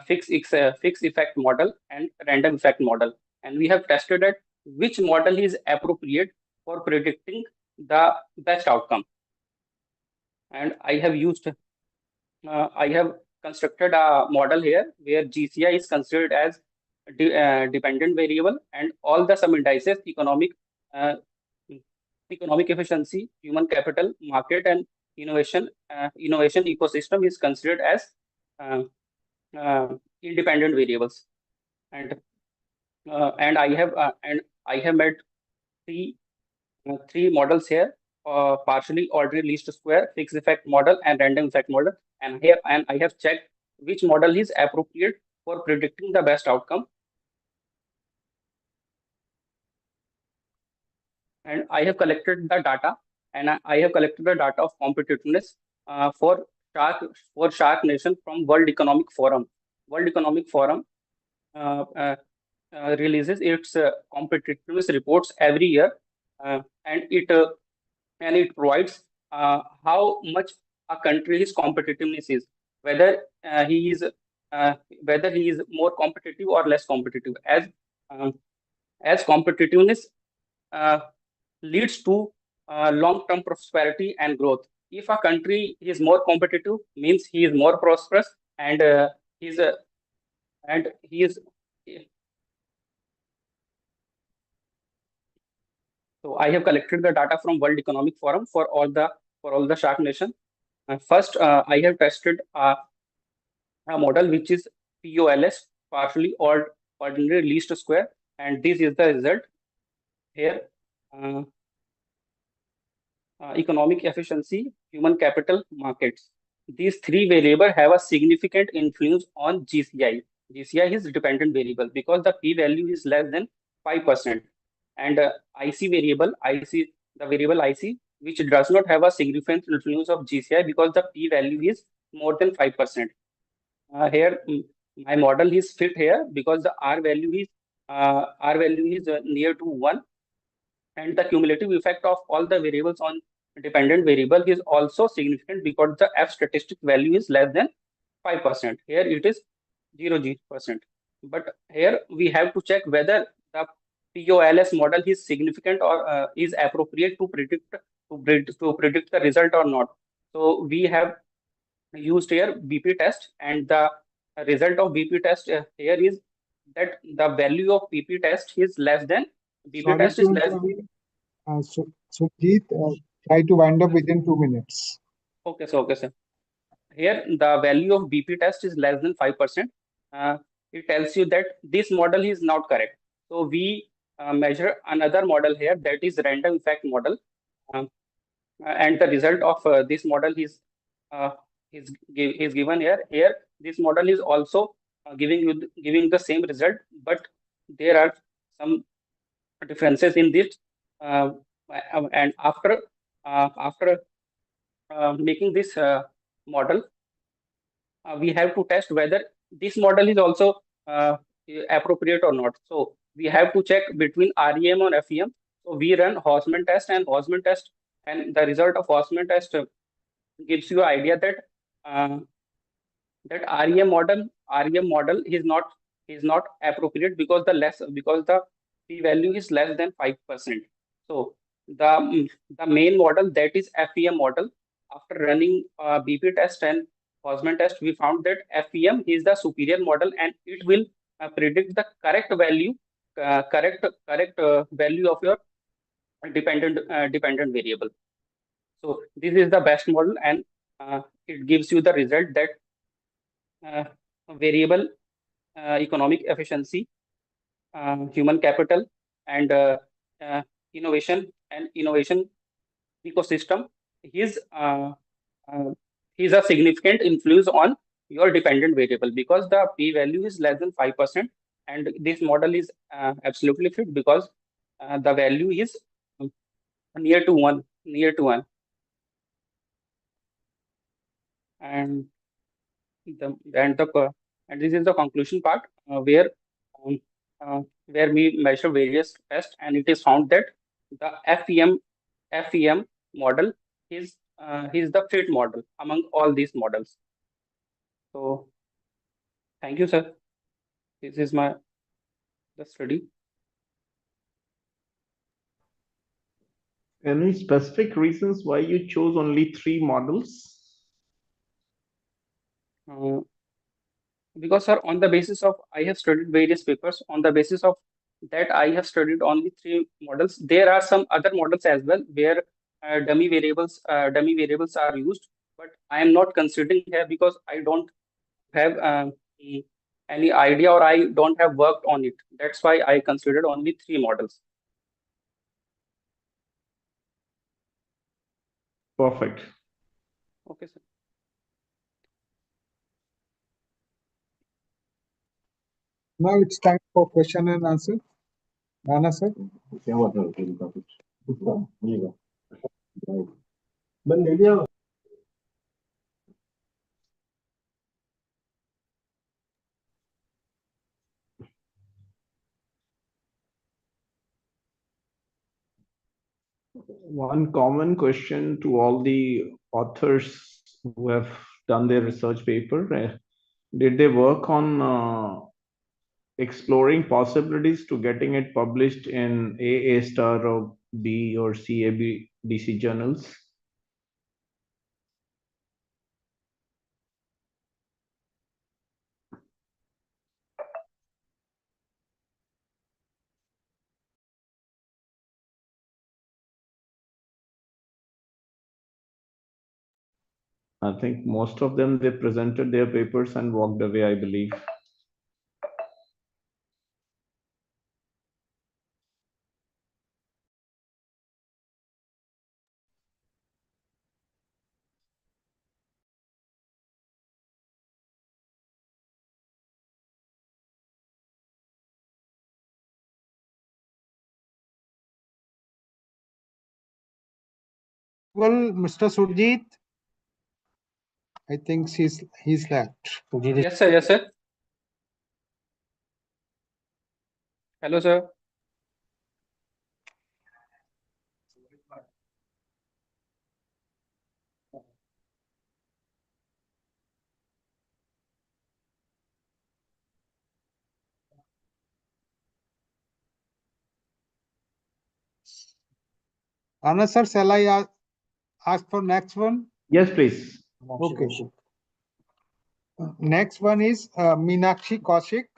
fixed effect model, and random effect model, and we have tested at which model is appropriate for predicting the best outcome. And I have constructed a model here where GCI is considered as dependent variable, and all the sub-indices, uh, economic efficiency, human capital, market, and innovation ecosystem is considered as uh, independent variables. And I have made three models here: partially ordinary least square, fixed effect model, and random effect model. And I have checked which model is appropriate for predicting the best outcome. And I have collected the data, and I have collected the data of competitiveness for Shark Nation from World Economic Forum. World Economic Forum uh, uh, releases its competitiveness reports every year, and it provides how much a country's competitiveness is, whether he is more competitive or less competitive. As competitiveness uh, leads to long-term prosperity and growth. If a country is more competitive, means he is more prosperous, and he's and he is. So I have collected the data from World Economic Forum for all the Shark Nation. First, I have tested a model which is POLS, partially ordinary least square, and this is the result here. Economic efficiency, human capital, markets. These three variables have a significant influence on GCI. GCI is dependent variable because the p-value is less than 5%. And the variable IC, which does not have a significant influence of GCI because the p-value is more than 5%. Here, my model is fit here because the R value is near to 1, and the cumulative effect of all the variables on dependent variable is also significant because the F statistic value is less than 5%. Here it is 0%. But here we have to check whether the POLS model is significant or is appropriate to predict the result or not. So we have used here BP test, and the result of BP test here is that the value of BP test is less than BP Sorry test is to less. Sujit, try to wind up within 2 minutes. Okay, sir. Here, the value of BP test is less than 5%. It tells you that this model is not correct. So we measure another model here, that is random effect model. And the result of this model is given here. Here, this model is also giving the same result, but there are some differences in this. And after making this model, we have to test whether this model is also appropriate or not. So we have to check between REM and FEM. So we run Hausman test, and the result of Hausman test gives you an idea that that REM model is not appropriate because the p-value is less than 5%. So the main model, that is FEM model, after running BP test and Hausman test, we found that FEM is the superior model, and it will predict the correct value of your dependent variable. So this is the best model, and it gives you the result that variable economic efficiency, human capital, and innovation ecosystem is a significant influence on your dependent variable because the p-value is less than 5%, and this model is absolutely fit because the value is near to 1. And this is the conclusion part where we measure various tests, and it is found that the FEM model is the fit model among all these models. So thank you, sir. This is the study. Any specific reasons why you chose only 3 models? Because, sir, on the basis of I have studied various papers, on the basis of that I have studied only 3 models. There are some other models as well where dummy variables are used, but I am not considering here because I don't have any idea or I don't have worked on it. That's why I considered only 3 models. Perfect. Okay, sir. Now it's time for question and answer. Rana sir. One common question to all the authors who have done their research paper, did they work on exploring possibilities to getting it published in A star or B or CABDC journals? I think most of them, they presented their papers and walked away, I believe. Well, Mr. Surjit, I think he's left. Yes, sir. Yes, sir. Hello, sir. Rana sir, shall I ask for next one? Yes, please. Okay. Next one is Meenakshi Kaushik.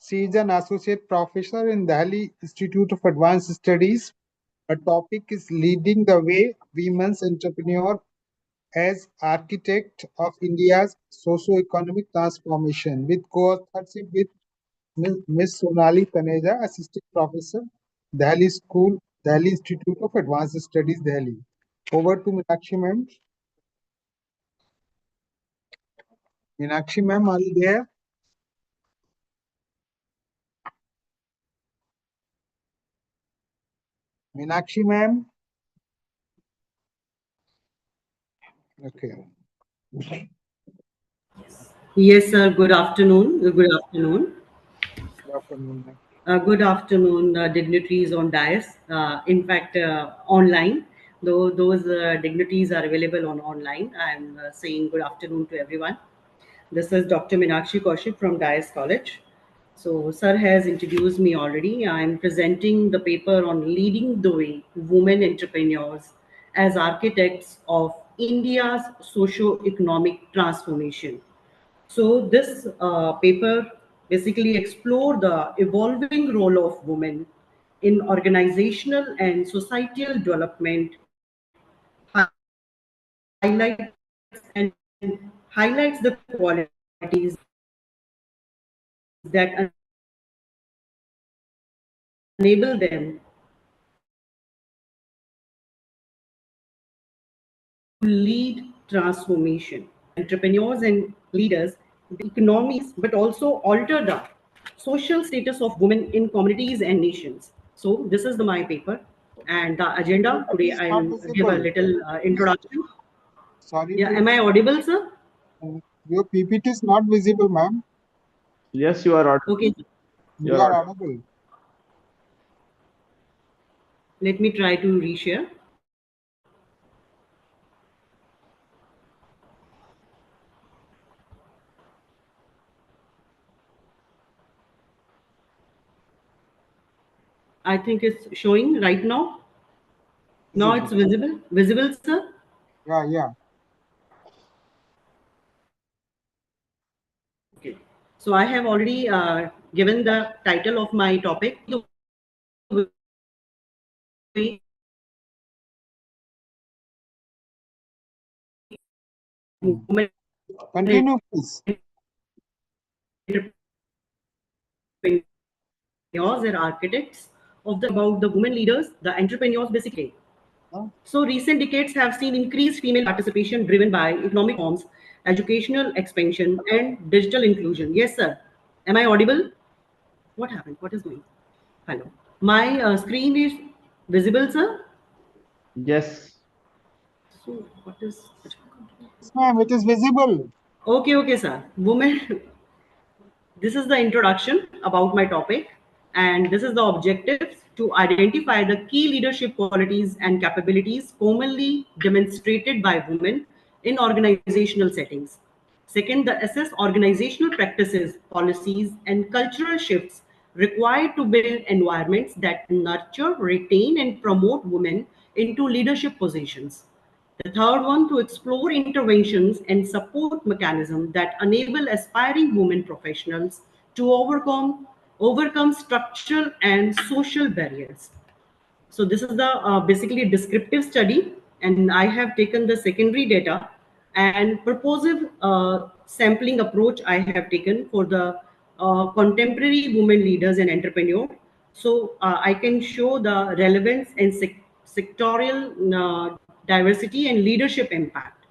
She is an associate professor in Delhi Institute of Advanced Studies. Her topic is leading the way women's entrepreneur as architect of India's socio-economic transformation, with co-authorship with Ms. Sonali Taneja, assistant professor, Delhi School, Delhi Institute of Advanced Studies, Delhi. Over to Meenakshi ma'am. Meenakshi ma'am, are you there? Meenakshi ma'am. Okay. Yes, sir. Good afternoon. Good afternoon. Good afternoon, ma'am. Good afternoon, dignitaries on dais. In fact, online, though those dignitaries are available on online. I'm saying good afternoon to everyone. This is Dr. Meenakshi Kaushik from Dais College. So, sir has introduced me already. I'm presenting the paper on leading the way women entrepreneurs as architects of India's socio-economic transformation. So this paper basically explored the evolving role of women in organizational and societal development, highlights the qualities that enable them to lead transformation. Entrepreneurs and leaders, the economies, but also alter the social status of women in communities and nations. So this is my paper and the agenda. Today It's not I'll give a visible. little introduction. Sorry. Yeah, am I audible, sir? Your PPT is not visible, ma'am. Yes, you are audible. Okay, You are audible. let me try to reshare. I think it's showing right now. Now it's visible. Visible, sir? Yeah. Okay. So I have already given the title of my topic. Continue, please. Entrepreneurs and architects about the women leaders, the entrepreneurs basically. So recent decades have seen increased female participation driven by economic reforms, educational expansion, and digital inclusion. Yes, sir. Am I audible? What happened? What is going? Hello. My screen is visible, sir. Yes. So what is? Yes, ma'am, it is visible. Okay, sir. Women. This is the introduction about my topic, and this is the objective to identify the key leadership qualities and capabilities commonly demonstrated by women in organizational settings. Second, the assess organizational practices, policies, and cultural shifts required to build environments that nurture, retain, and promote women into leadership positions. The third one, to explore interventions and support mechanisms that enable aspiring women professionals to overcome structural and social barriers. So this is the basically descriptive study, and I have taken the secondary data and purposive sampling approach I have taken for the contemporary women leaders and entrepreneurs. So I can show the relevance and sectorial diversity and leadership impact.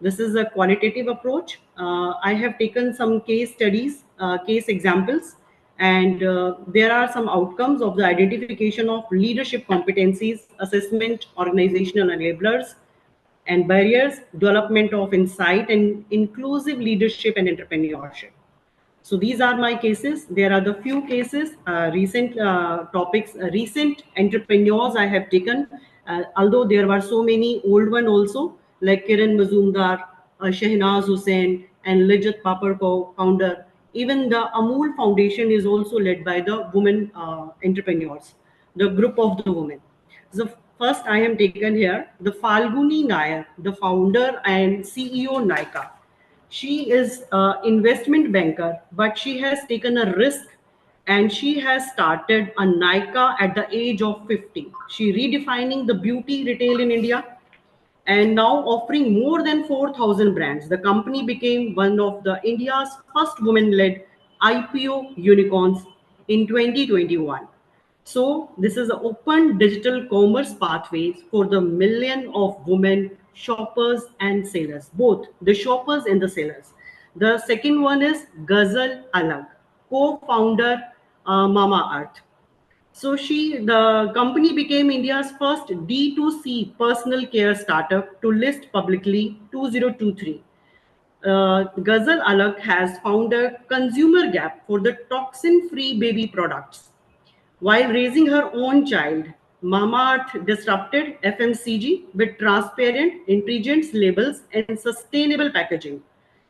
This is a qualitative approach. I have taken some case studies, case examples, and there are some outcomes of the identification of leadership competencies, assessment, organizational enablers, and barriers, development of insight, and inclusive leadership and entrepreneurship. So these are my cases. There are the few cases, recent topics, recent entrepreneurs I have taken, although there were so many old one also, like Kiran Mazumdar, Shehnaz Hussain, and Lijat Papar founder. Even the Amul Foundation is also led by the women entrepreneurs, the group of the women. So first I am taken here, the Falguni Nair, the founder and CEO Nykaa. She is an investment banker, but she has taken a risk and she has started a Nykaa at the age of 50. She redefining the beauty retail in India and now offering more than 4,000 brands. The company became one of the India's first women-led IPO unicorns in 2021. So this is an open digital commerce pathways for the million of women shoppers and sellers, both the shoppers and the sellers. The second one is Ghazal Alag, co-founder Mamaearth. So the company became India's first D2C personal care startup to list publicly 2023. Ghazal Alag has found a consumer gap for the toxin-free baby products. While raising her own child, Mamaearth disrupted FMCG with transparent ingredients labels and sustainable packaging.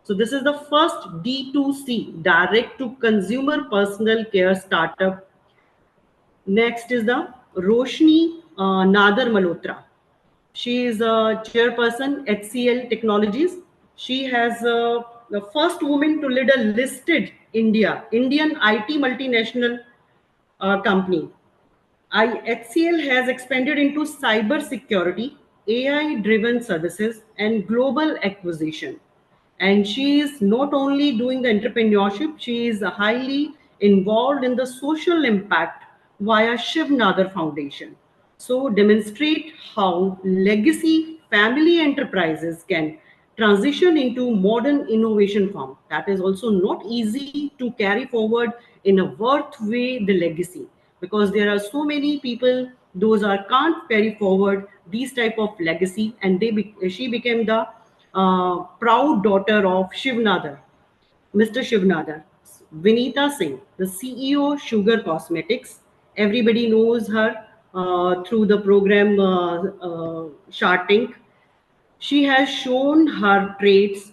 So this is the first D2C, direct to consumer personal care startup. Next is the Roshni Nadar Malhotra. She is a chairperson HCL Technologies. She has the first woman to lead a listed Indian IT multinational company. HCL has expanded into cyber security, AI-driven services, and global acquisition. And she is not only doing the entrepreneurship, she is highly involved in the social impact via Shiv Nadar Foundation. So demonstrate how legacy family enterprises can transition into modern innovation form. That is also not easy to carry forward in a worth way the legacy, because there are so many people those are can't carry forward these type of legacy, and she became the proud daughter of Shiv Nadar, Mr. Shiv Nadar. Vinita Singh, the CEO Sugar Cosmetics. Everybody knows her through the program Shark Tank. She has shown her traits.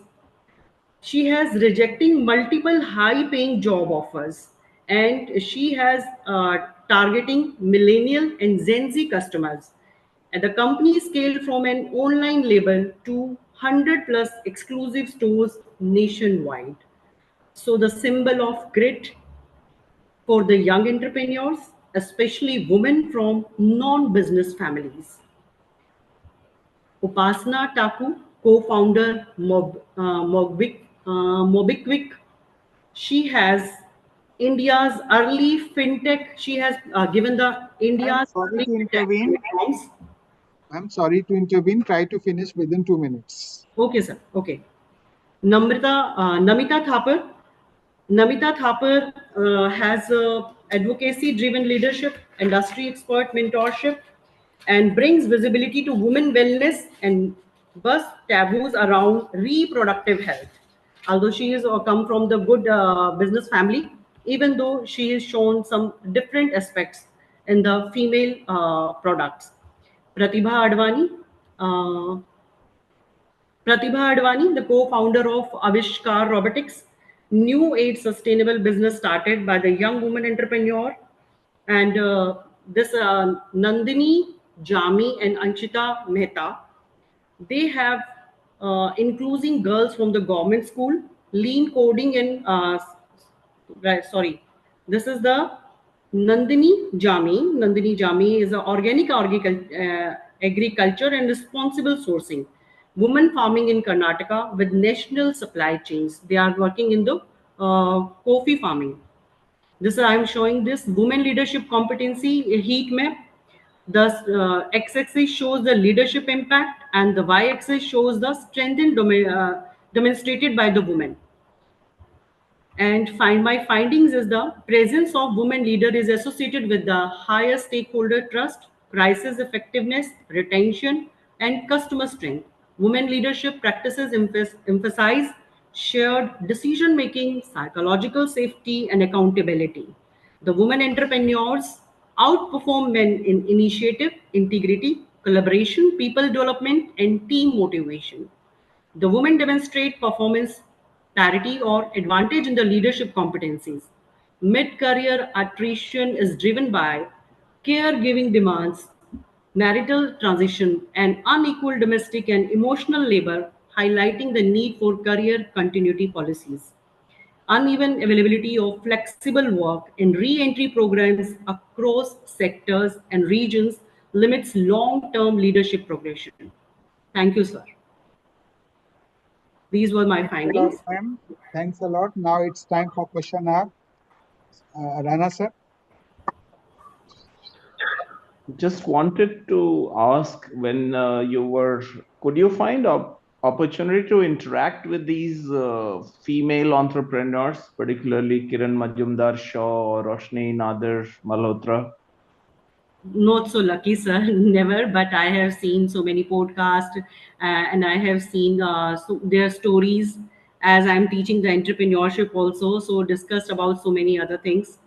She has rejecting multiple high-paying job offers, and she has targeting millennial and Gen Z customers. And the company scaled from an online label to 100+ exclusive stores nationwide. So the symbol of grit for the young entrepreneurs, especially women from non-business families. Upasana Taku, co-founder Mobiquick, she has India's early fintech. She has given the India's sorry early to fintech intervene. platforms. I'm sorry to intervene. Try to finish within 2 minutes. Okay, sir. Okay. Namita Thapar. Namita Thapar has advocacy-driven leadership, industry expert mentorship, and brings visibility to women wellness and busts taboos around reproductive health. Although she is come from the good business family, even though she is shown some different aspects in the female products. Pratibha Advani. Uh, Pratibha Advani, the co-founder of Avishkar Robotics, new age sustainable business started by the young woman entrepreneur. And this Nandini Jami and Anchita Mehta, they have including girls from the government school, lean coding and this is the Nandini Jami. Nandini Jami is an organic agriculture and responsible sourcing. Women farming in Karnataka with national supply chains. They are working in the coffee farming. This I am showing this women leadership competency heat map. The x-axis shows the leadership impact and the y-axis shows the strength demonstrated by the women. And my findings is the presence of women leader is associated with the higher stakeholder trust, crisis effectiveness, retention, and customer strength. Women leadership practices emphasize shared decision making, psychological safety, and accountability. The women entrepreneurs outperform men in initiative, integrity, collaboration, people development, and team motivation. The women demonstrate performance parity or advantage in the leadership competencies. Mid-career attrition is driven by caregiving demands, marital transition, and unequal domestic and emotional labor, highlighting the need for career continuity policies. Uneven availability of flexible work and re-entry programs across sectors and regions limits long-term leadership progression. Thank you, sir. These were my findings. Thanks a lot. Now it's time for question hour. Rana sir. Just wanted to ask when could you find a opportunity to interact with these female entrepreneurs, particularly Kiran Majumdar Shaw or Roshni Nadir Malhotra? Not so lucky, sir. Never, but I have seen so many podcasts and I have seen their stories as I'm teaching the entrepreneurship also. So discussed about so many other things.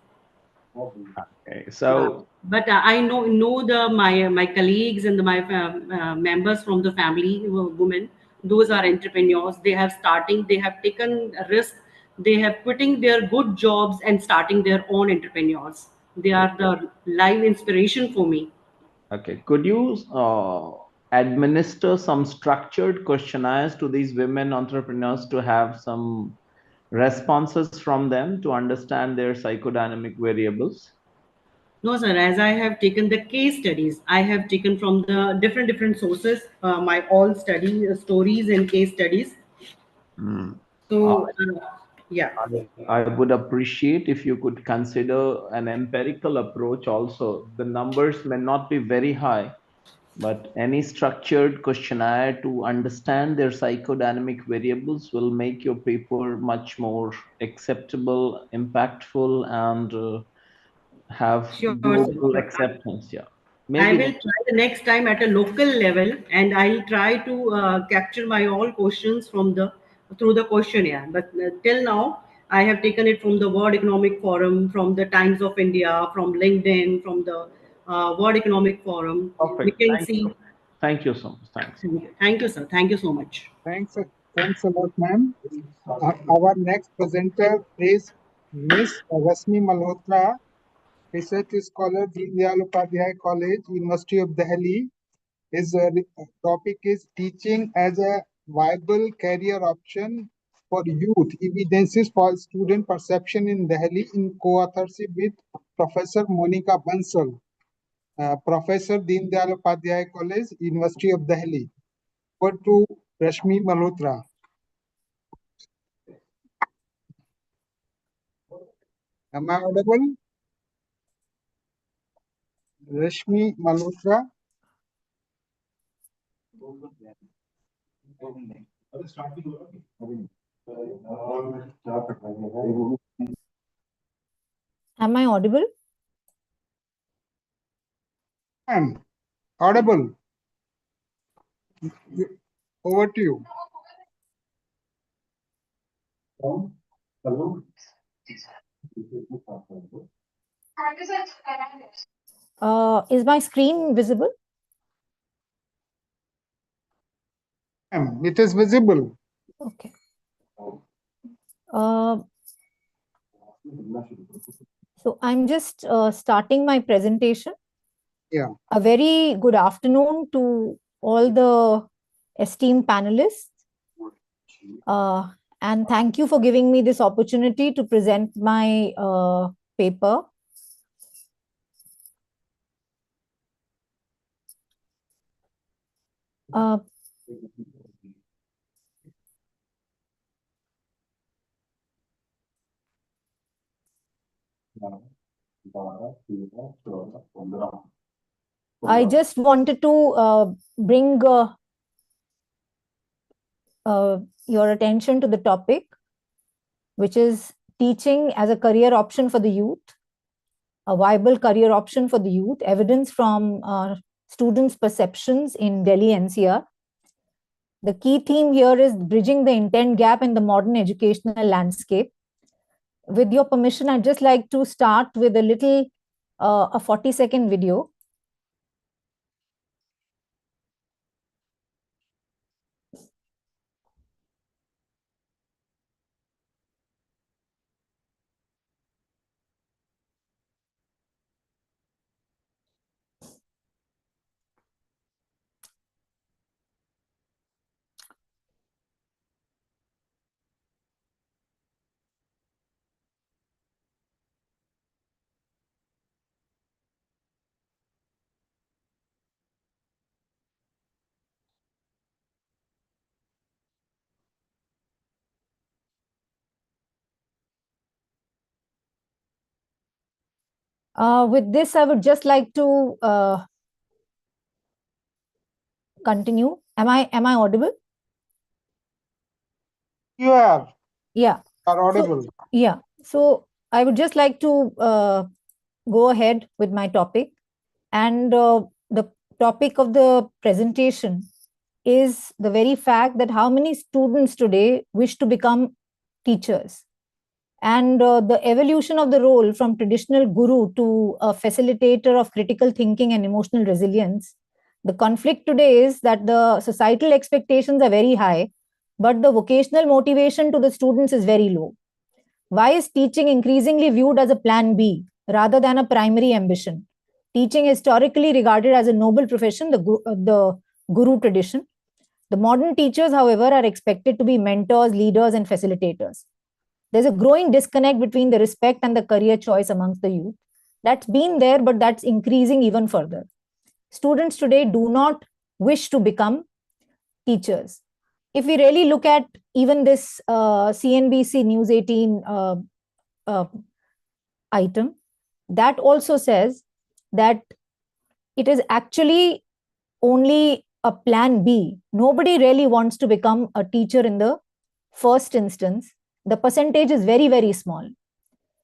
Okay, so but I know my colleagues and my members from the family women. Those are entrepreneurs. They have taken a risk. They have quitting their good jobs and starting their own entrepreneurs. They are the live inspiration for me. Okay, could you administer some structured questionnaires to these women entrepreneurs to have some responses from them to understand their psychodynamic variables? No, sir. As I have taken the case studies, I have taken from the different sources my all study stories and case studies. So, yeah. I would appreciate if you could consider an empirical approach also. The numbers may not be very high, but any structured questionnaire to understand their psychodynamic variables will make your paper much more acceptable, impactful, and have global acceptance. Yeah. Maybe I will try the next time at a local level, and I'll try to capture my all questions from through the questionnaire. But till now, I have taken it from the World Economic Forum, from the Times of India, from LinkedIn, from the World Economic Forum. Perfect. We can see. Thank you so much. Thanks. Thank you, sir. Thank you so much. Thanks a lot, ma'am. Our next presenter is Miss Rasmi Malhotra, research scholar, Deen Dayal Upadhyay College, University of Delhi. His topic is teaching as a viable career option for youth, evidences for student perception in Delhi, in co-authorship with Professor Monica Bansal, Professor Deen Dayal Upadhyay College, University of Delhi. Over to Rashmi Malhotra. Am I audible? Rashmi Malhotra. Am I audible? I'm audible. Over to you. Hello. Is my screen visible? It is visible. Okay. So I'm just starting my presentation. Yeah. A very good afternoon to all the esteemed panelists. And thank you for giving me this opportunity to present my paper. I just wanted to bring your attention to the topic, which is teaching as a career option for the youth, a viable career option for the youth, evidence from students' perceptions in Delhi NCR. The key theme here is bridging the intent gap in the modern educational landscape. With your permission, I'd just like to start with a little, a 40-second video. With this, I would just like to continue. Am I audible? You are. Yeah. Are audible. So I would just like to go ahead with my topic. And the topic of the presentation is the very fact that how many students today wish to become teachers. And the evolution of the role from traditional guru to a facilitator of critical thinking and emotional resilience. The conflict today is that the societal expectations are very high, but the vocational motivation to the students is very low. Why is teaching increasingly viewed as a plan B rather than a primary ambition? Teaching historically regarded as a noble profession, the guru tradition. The modern teachers, however, are expected to be mentors, leaders, and facilitators. There's a growing disconnect between the respect and the career choice amongst the youth. That's been there, but that's increasing even further. Students today do not wish to become teachers. If we really look at even this CNBC News 18 item, that also says that it is actually only a plan B. Nobody really wants to become a teacher in the first instance. The percentage is very, very small.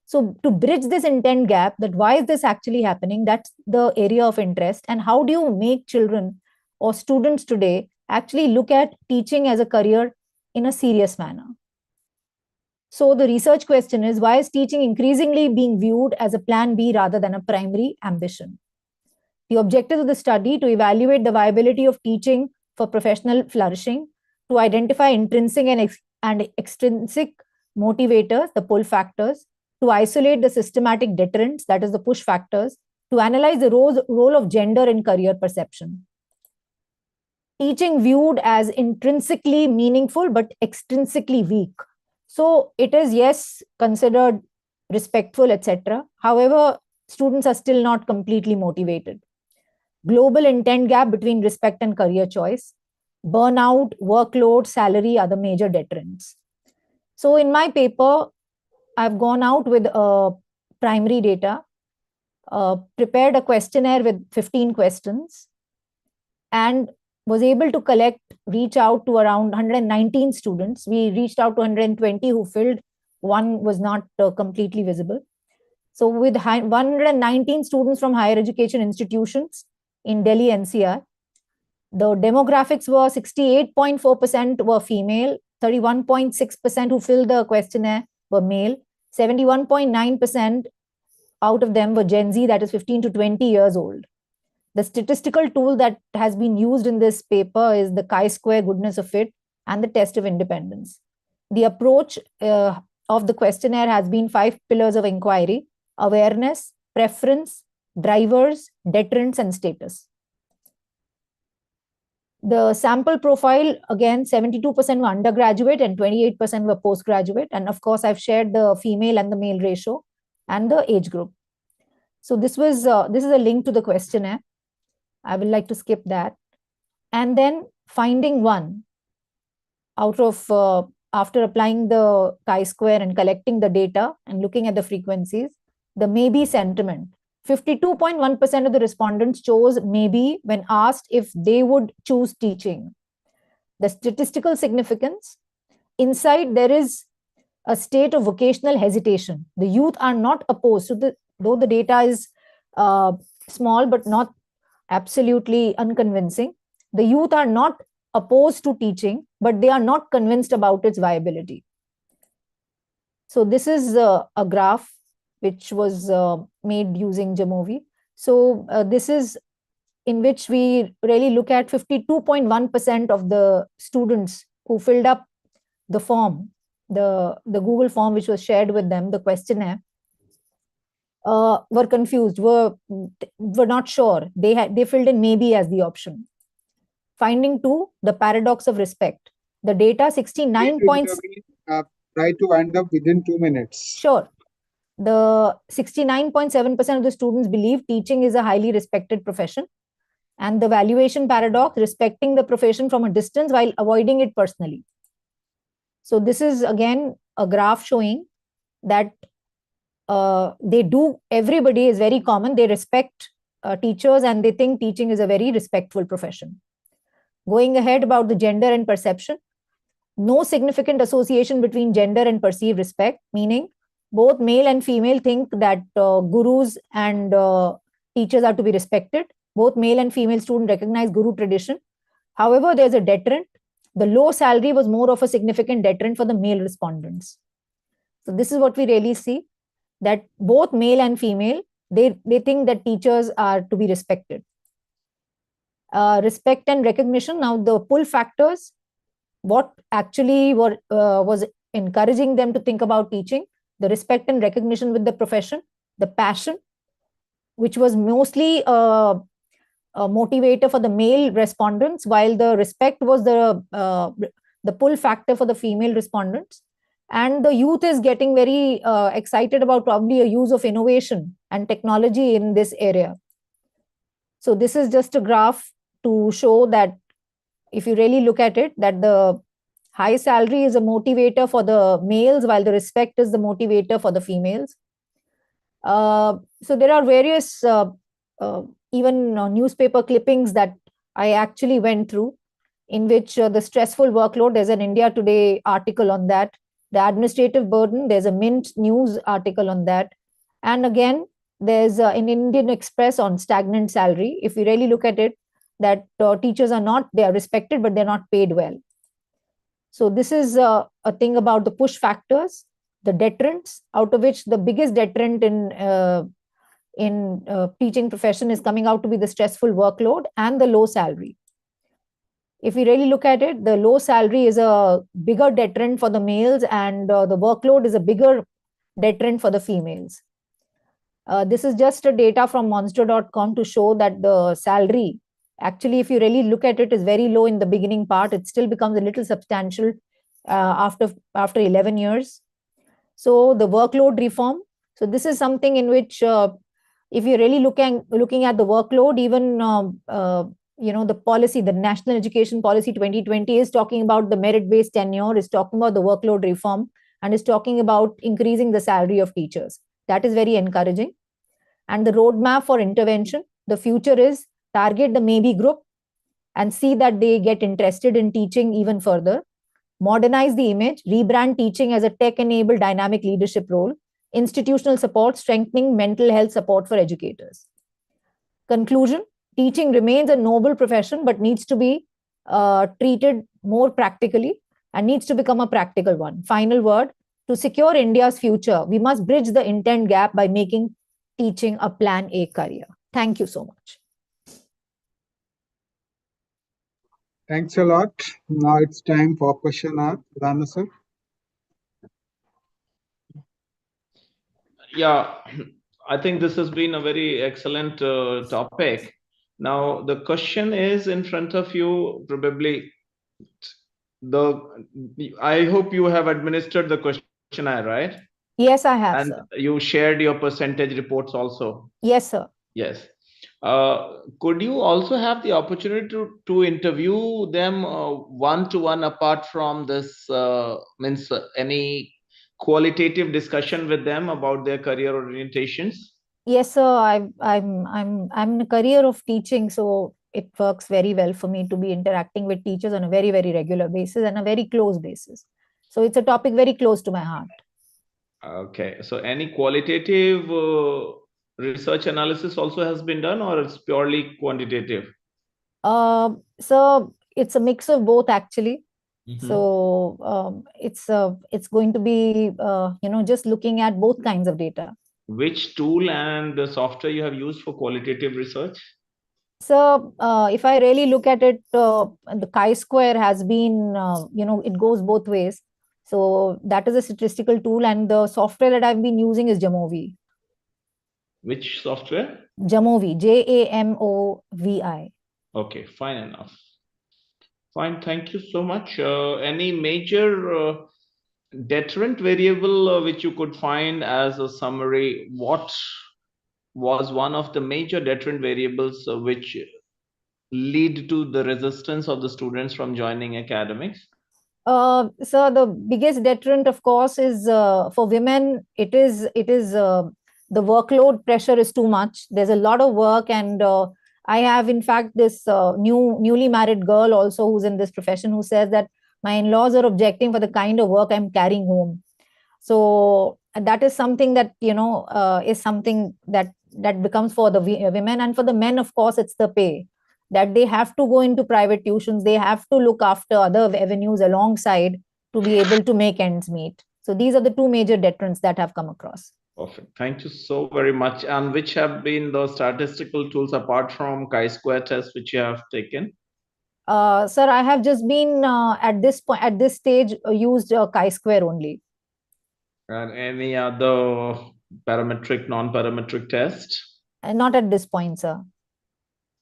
So to bridge this intent gap, that why is this actually happening, that's the area of interest. And how do you make children or students today actually look at teaching as a career in a serious manner? So the research question is, why is teaching increasingly being viewed as a plan B rather than a primary ambition? The objective of the study to evaluate the viability of teaching for professional flourishing, to identify intrinsic and extrinsic motivators, the pull factors, to isolate the systematic deterrents, that is the push factors, to analyze the role of gender in career perception. teaching viewed as intrinsically meaningful but extrinsically weak. So it is, yes, considered respectful, etc. However, students are still not completely motivated. Global intent gap between respect and career choice. Burnout, workload, salary are the major deterrents. So in my paper, I've gone out with primary data, prepared a questionnaire with 15 questions, and was able to reach out to around 119 students. We reached out to 120 who filled, one was not completely visible. So with 119 students from higher education institutions in Delhi NCR, the demographics were 68.4% were female, 31.6% who filled the questionnaire were male, 71.9% out of them were Gen Z, that is 15 to 20 years old. The statistical tool that has been used in this paper is the chi-square goodness of fit and the test of independence. The approach of the questionnaire has been 5 pillars of inquiry: awareness, preference, drivers, deterrents, and status. The sample profile, again, 72% were undergraduate and 28% were postgraduate. And of course, I've shared the female and the male ratio and the age group. So this is a link to the questionnaire. I would like to skip that. And then finding one out of, after applying the chi-square and collecting the data and looking at the frequencies, the maybe sentiment. 52.1% of the respondents chose maybe when asked if they would choose teaching. The statistical significance, inside there is a state of vocational hesitation. The youth are not opposed to though the data is small but not absolutely unconvincing. The youth are not opposed to teaching, but they are not convinced about its viability. So this is a graph which was made using Jamovi. So this is in which we really look at 52.1% of the students who filled up the form, the Google form which was shared with them, the questionnaire, were confused, were not sure. They filled in maybe as the option. Finding 2, the paradox of respect. The data 69 points. Try to wind up within 2 minutes. Sure. The 69.7% of the students believe teaching is a highly respected profession. And the valuation paradox, respecting the profession from a distance while avoiding it personally. So this is again a graph showing that everybody is very common. They respect teachers and they think teaching is a very respectful profession. Going ahead about the gender and perception, no significant association between gender and perceived respect, meaning both male and female think that gurus and teachers are to be respected. Both male and female students recognize guru tradition. However, there's a deterrent. The low salary was more of a significant deterrent for the male respondents. So this is what we really see, that both male and female, they think that teachers are to be respected. Respect and recognition. Now the pull factors, what actually was encouraging them to think about teaching, the respect and recognition with the profession, the passion, which was mostly a motivator for the male respondents, while the respect was the pull factor for the female respondents. And the youth is getting very excited about probably a use of innovation and technology in this area. So this is just a graph to show that if you really look at it, that the high salary is a motivator for the males, while the respect is the motivator for the females. So there are various even newspaper clippings that I actually went through, in which the stressful workload, there's an India Today article on that. The administrative burden, there's a Mint News article on that. And again, there's an Indian Express on stagnant salary. If you really look at it, that teachers are not, they are respected, but they're not paid well. So this is a thing about the push factors, the deterrents, out of which the biggest deterrent in teaching profession is coming out to be the stressful workload and the low salary. If we really look at it, the low salary is a bigger deterrent for the males, and the workload is a bigger deterrent for the females. This is just a data from monster.com to show that the salary Actually, if you really look at it, is very low in the beginning part. It still becomes a little substantial after 11 years. So the workload reform. So this is something in which, if you're really looking at the workload, even the policy, the National Education Policy 2020 is talking about the merit-based tenure, is talking about the workload reform, and is talking about increasing the salary of teachers. That is very encouraging. And the roadmap for intervention, the future is target the maybe group and see that they get interested in teaching even further. Modernize the image, rebrand teaching as a tech-enabled dynamic leadership role, institutional support, strengthening mental health support for educators. Conclusion, teaching remains a noble profession, but needs to be treated more practically and needs to become a practical one. Final word, to secure India's future, we must bridge the intent gap by making teaching a plan A career. Thank you so much. Thanks a lot. Now it's time for question hour. Rana sir. Yeah, I think this has been a very excellent topic. Now, the question is in front of you, probably I hope you have administered the questionnaire, right? Yes, I have, And sir. you shared your percentage reports also. Yes, sir. Yes. Could you also have the opportunity to interview them one-to-one apart from this, means any qualitative discussion with them about their career orientations? Yes, sir. I'm in a career of teaching, so it works very well for me to be interacting with teachers on a very, very regular basis and a very close basis. So it's a topic very close to my heart. Okay. So any qualitative research analysis also has been done, or it's purely quantitative? So it's a mix of both, actually. Mhm. So it's going to be just looking at both kinds of data. Which tool and the software you have used for qualitative research? So if I really look at it, the chi-square has been, it goes both ways. So that is a statistical tool, and the software that I've been using is Jamovi. Which software? Jamovi, Jamovi. Okay, fine enough. Fine, thank you so much. Any major deterrent variable which you could find as a summary? What was one of the major deterrent variables which lead to the resistance of the students from joining academics? So the biggest deterrent, of course, is for women. It is the workload pressure is too much. There's a lot of work, and I have, in fact, this newly married girl also who's in this profession who says that my in-laws are objecting for the kind of work I'm carrying home. So that is something that is something that becomes for the women, and for the men, of course, it's the pay. That they have to go into private tuitions, they have to look after other avenues alongside to be able to make ends meet. So these are the two major deterrents that have come across. Perfect. Thank you so very much. And which have been the statistical tools apart from chi-square test which you have taken? Sir, I have just been at this stage used chi-square only. And any other parametric, non-parametric test? Not at this point, sir.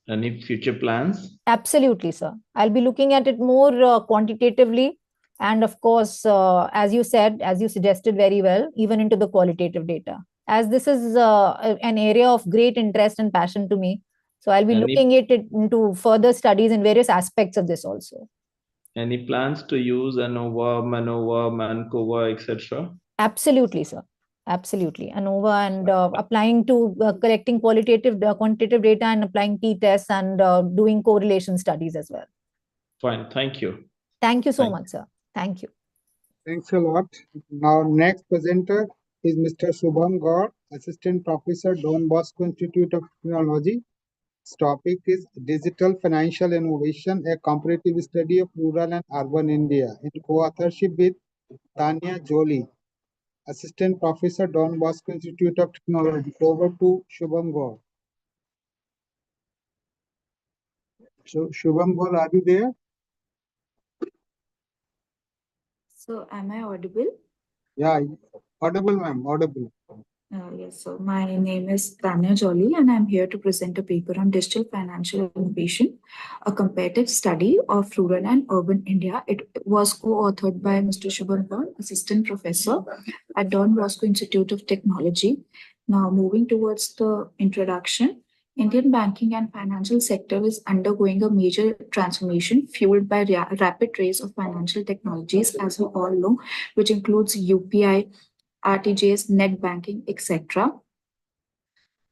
Any future plans? Absolutely, sir. I'll be looking at it more quantitatively. And of course, as you said, as you suggested very well, even into the qualitative data. As this is an area of great interest and passion to me. So I'll be looking at it into further studies in various aspects of this also. Any plans to use ANOVA, MANOVA, MANCOVA, etc.? Absolutely, sir. Absolutely. ANOVA, and applying to collecting quantitative data and applying t-tests and doing correlation studies as well. Fine. Thank you. Thank you so much, sir. Thank you. Thanks a lot. Now, next presenter is Mr. Shubham Gaur, Assistant Professor, Don Bosco Institute of Technology. His topic is Digital Financial Innovation, a comparative study of rural and urban India, in co-authorship with Tanya Jolie, Assistant Professor, Don Bosco Institute of Technology. Over to Shubham Gaur. So, Shubham Gaur, are you there? So, am I audible? Yeah, audible, ma'am, audible. Yes, so my name is Tanya Jolly, and I'm here to present a paper on digital financial innovation, a comparative study of rural and urban India. It was co-authored by Mr. Shubham Kaur, Assistant Professor at Don Bosco Institute of Technology. Now, moving towards the introduction, Indian banking and financial sector is undergoing a major transformation fueled by rapid rise of financial technologies, as we all know, which includes UPI, RTGS, net banking, etc.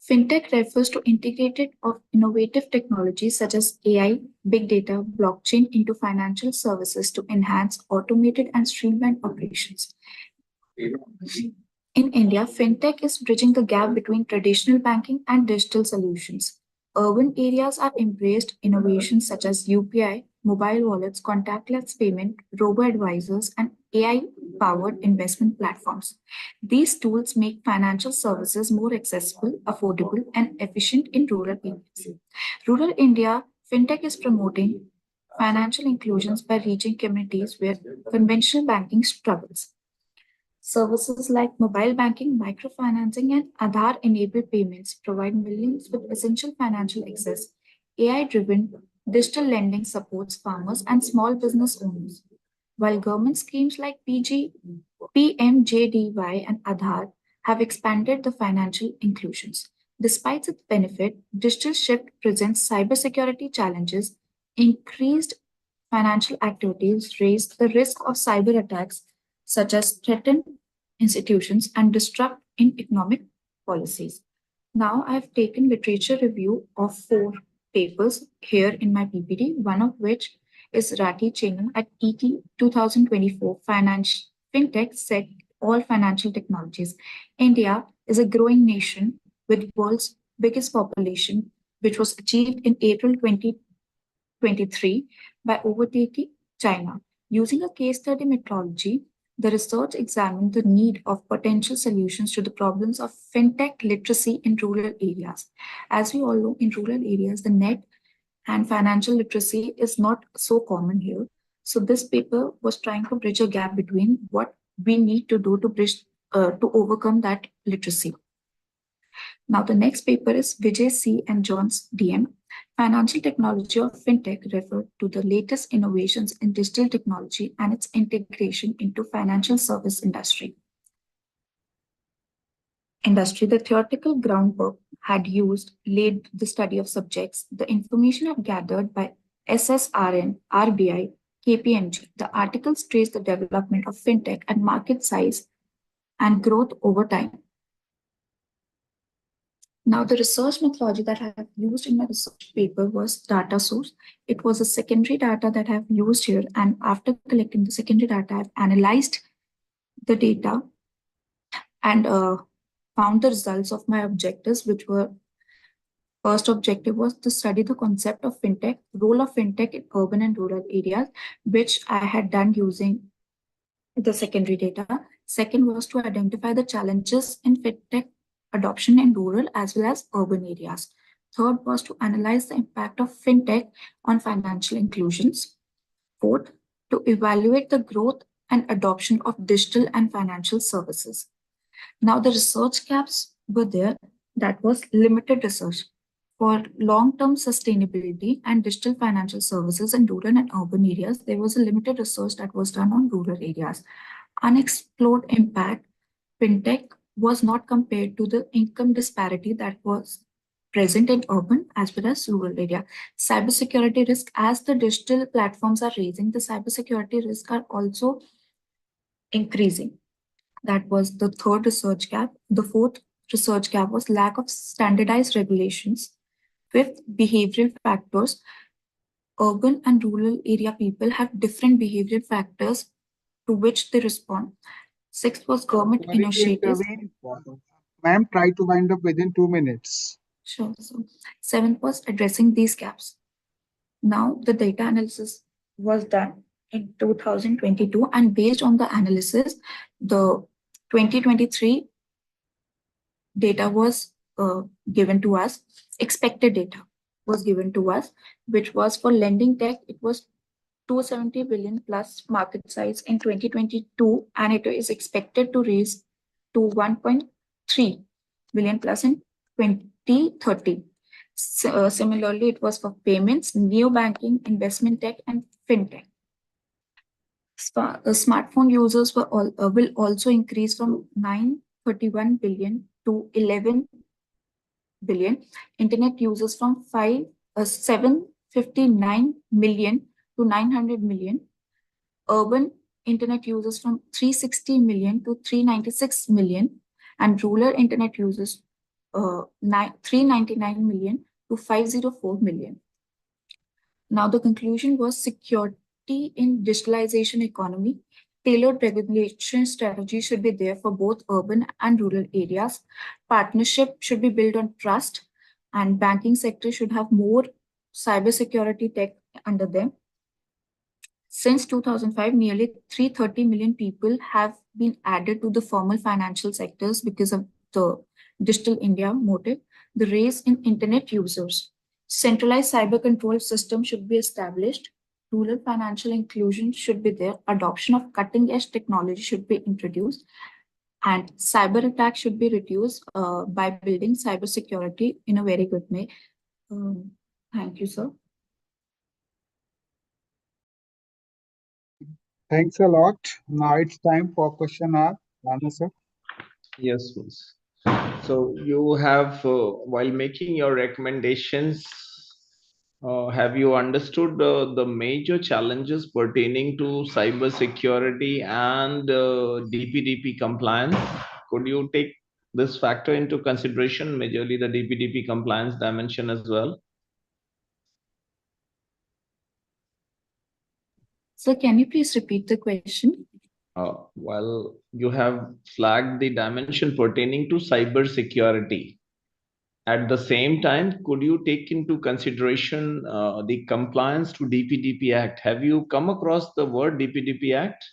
Fintech refers to integrated of innovative technologies such as AI, big data, blockchain into financial services to enhance automated and streamlined operations. In India, fintech is bridging the gap between traditional banking and digital solutions. Urban areas are embraced innovations such as UPI, mobile wallets, contactless payment, robo-advisors, and AI-powered investment platforms. These tools make financial services more accessible, affordable, and efficient in rural areas. Rural India, fintech is promoting financial inclusions by reaching communities where conventional banking struggles. Services like mobile banking, microfinancing, and Aadhaar-enabled payments provide millions with essential financial access. AI-driven digital lending supports farmers and small business owners, while government schemes like PMJDY and Aadhaar have expanded the financial inclusions. Despite its benefit, digital shift presents cybersecurity challenges. Increased financial activities raise the risk of cyber attacks, such as threaten institutions and disrupt in economic policies. Now I have taken literature review of 4 papers here in my PPT, one of which is Rati Chenam at ET 2024 FinTech Set All Financial Technologies. India is a growing nation with world's biggest population, which was achieved in April 2023 by overtaking China. Using a case study methodology, the research examined the need of potential solutions to the problems of fintech literacy in rural areas. As we all know, in rural areas, the net and financial literacy is not so common here. So this paper was trying to bridge a gap between what we need to do to bridge to overcome that literacy. Now the next paper is Vijay C. and John's DM. Financial technology or fintech refer to the latest innovations in digital technology and its integration into financial service industry. The theoretical groundwork had laid the study of subjects. The information gathered by SSRN, RBI, KPMG. The articles trace the development of fintech and market size and growth over time. Now, the research methodology that I have used in my research paper was data source. It was a secondary data that I have used here. And after collecting the secondary data, I've analyzed the data and found the results of my objectives, which were first objective was to study the concept of fintech, role of fintech in urban and rural areas, which I had done using the secondary data. Second was to identify the challenges in fintech adoption in rural as well as urban areas. Third was to analyze the impact of fintech on financial inclusions. Fourth, to evaluate the growth and adoption of digital and financial services. Now the research gaps were there. That was limited research. For long-term sustainability and digital financial services in rural and urban areas, there was a limited research that was done on rural areas. Unexplored impact, fintech was not compared to the income disparity that was present in urban as well as rural area. Cybersecurity risk, as the digital platforms are raising, the cybersecurity risk are also increasing. That was the third research gap. The fourth research gap was lack of standardized regulations. Fifth, behavioral factors. Urban and rural area people have different behavioral factors to which they respond. Sixth was government initiatives. Ma'am, try to wind up within 2 minutes. Sure. So seventh was addressing these gaps. Now the data analysis was done in 2022, and based on the analysis, the 2023 data was given to us. Expected data was given to us, which was for lending tech. It was 270 billion plus market size in 2022, and it is expected to raise to 1.3 billion plus in 2030. Similarly, it was for payments, neo-banking, investment tech, and fintech. Smartphone users will also increase from 931 billion to 11 billion. Internet users from 759 million to 900 million. Urban internet users from 360 million to 396 million. And rural internet users 399 million to 504 million. Now the conclusion was security in digitalization economy. Tailored regulation strategy should be there for both urban and rural areas. Partnership should be built on trust, and banking sector should have more cybersecurity tech under them. Since 2005, nearly 330 million people have been added to the formal financial sectors because of the Digital India motive, the rise in internet users. Centralized cyber control system should be established. Rural financial inclusion should be there. Adoption of cutting-edge technology should be introduced. And cyber attacks should be reduced by building cybersecurity in a very good way. Thank you, sir. Thanks a lot. Now it's time for question hour. Rana sir. Yes, please. So you have, while making your recommendations, have you understood the major challenges pertaining to cyber security and DPDP compliance? Could you take this factor into consideration, majorly the DPDP compliance dimension as well? Sir, can you please repeat the question? Well, you have flagged the dimension pertaining to cyber security. At the same time, could you take into consideration the compliance to DPDP Act? Have you come across the word DPDP Act?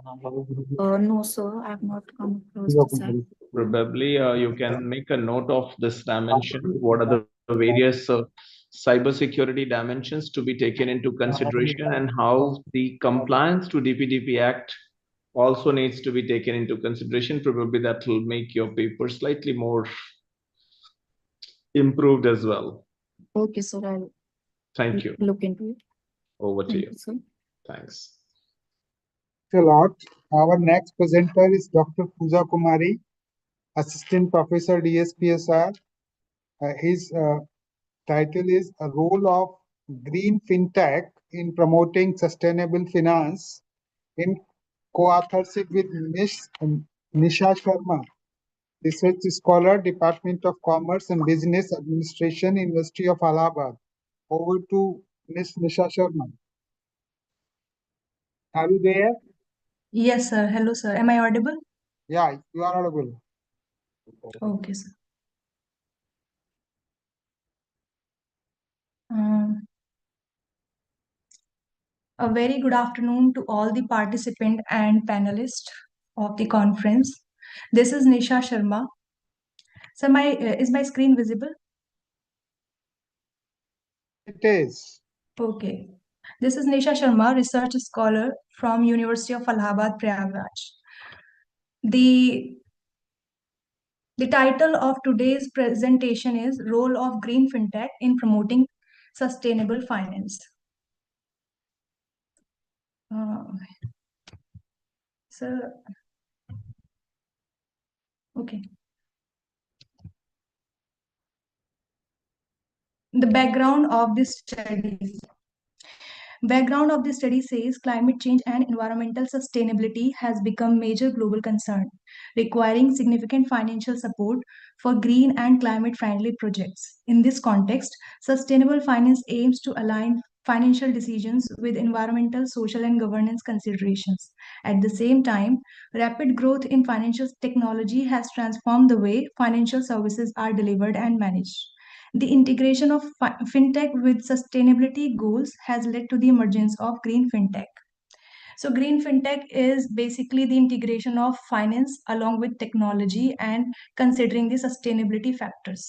No, sir, I have not come across this act. Probably you can make a note of this dimension. What are the various cybersecurity dimensions to be taken into consideration, and how the compliance to DPDP Act also needs to be taken into consideration? Probably that will make your paper slightly more improved as well. Okay, sir, I'll Thank you. look into it. Over to Thank you. you, sir. Thanks. Thanks a lot. Our next presenter is Dr. Pooja Kumari, Assistant Professor DSPSR. His title is A Role of Green FinTech in Promoting Sustainable Finance, in co-authorship with Ms. Nisha Sharma, Research Scholar, Department of Commerce and Business Administration, University of Allahabad. Over to Ms. Nisha Sharma. Are you there? Yes, sir. Hello, sir. Am I audible? Yeah, you are audible. Okay, sir. A very good afternoon to all the participants and panelists of the conference. This is Nisha Sharma. So is my screen visible? It is. Okay. This is Nisha Sharma, research scholar from University of Allahabad, Prayagraj. The title of today's presentation is Role of Green FinTech in Promoting Sustainable Finance. Okay. The background of this study. Background of the study says climate change and environmental sustainability has become major global concern, requiring significant financial support for green and climate-friendly projects. In this context, sustainable finance aims to align financial decisions with environmental, social, and governance considerations. At the same time, rapid growth in financial technology has transformed the way financial services are delivered and managed. The integration of fintech with sustainability goals has led to the emergence of green fintech. So green fintech is basically the integration of finance along with technology and considering the sustainability factors.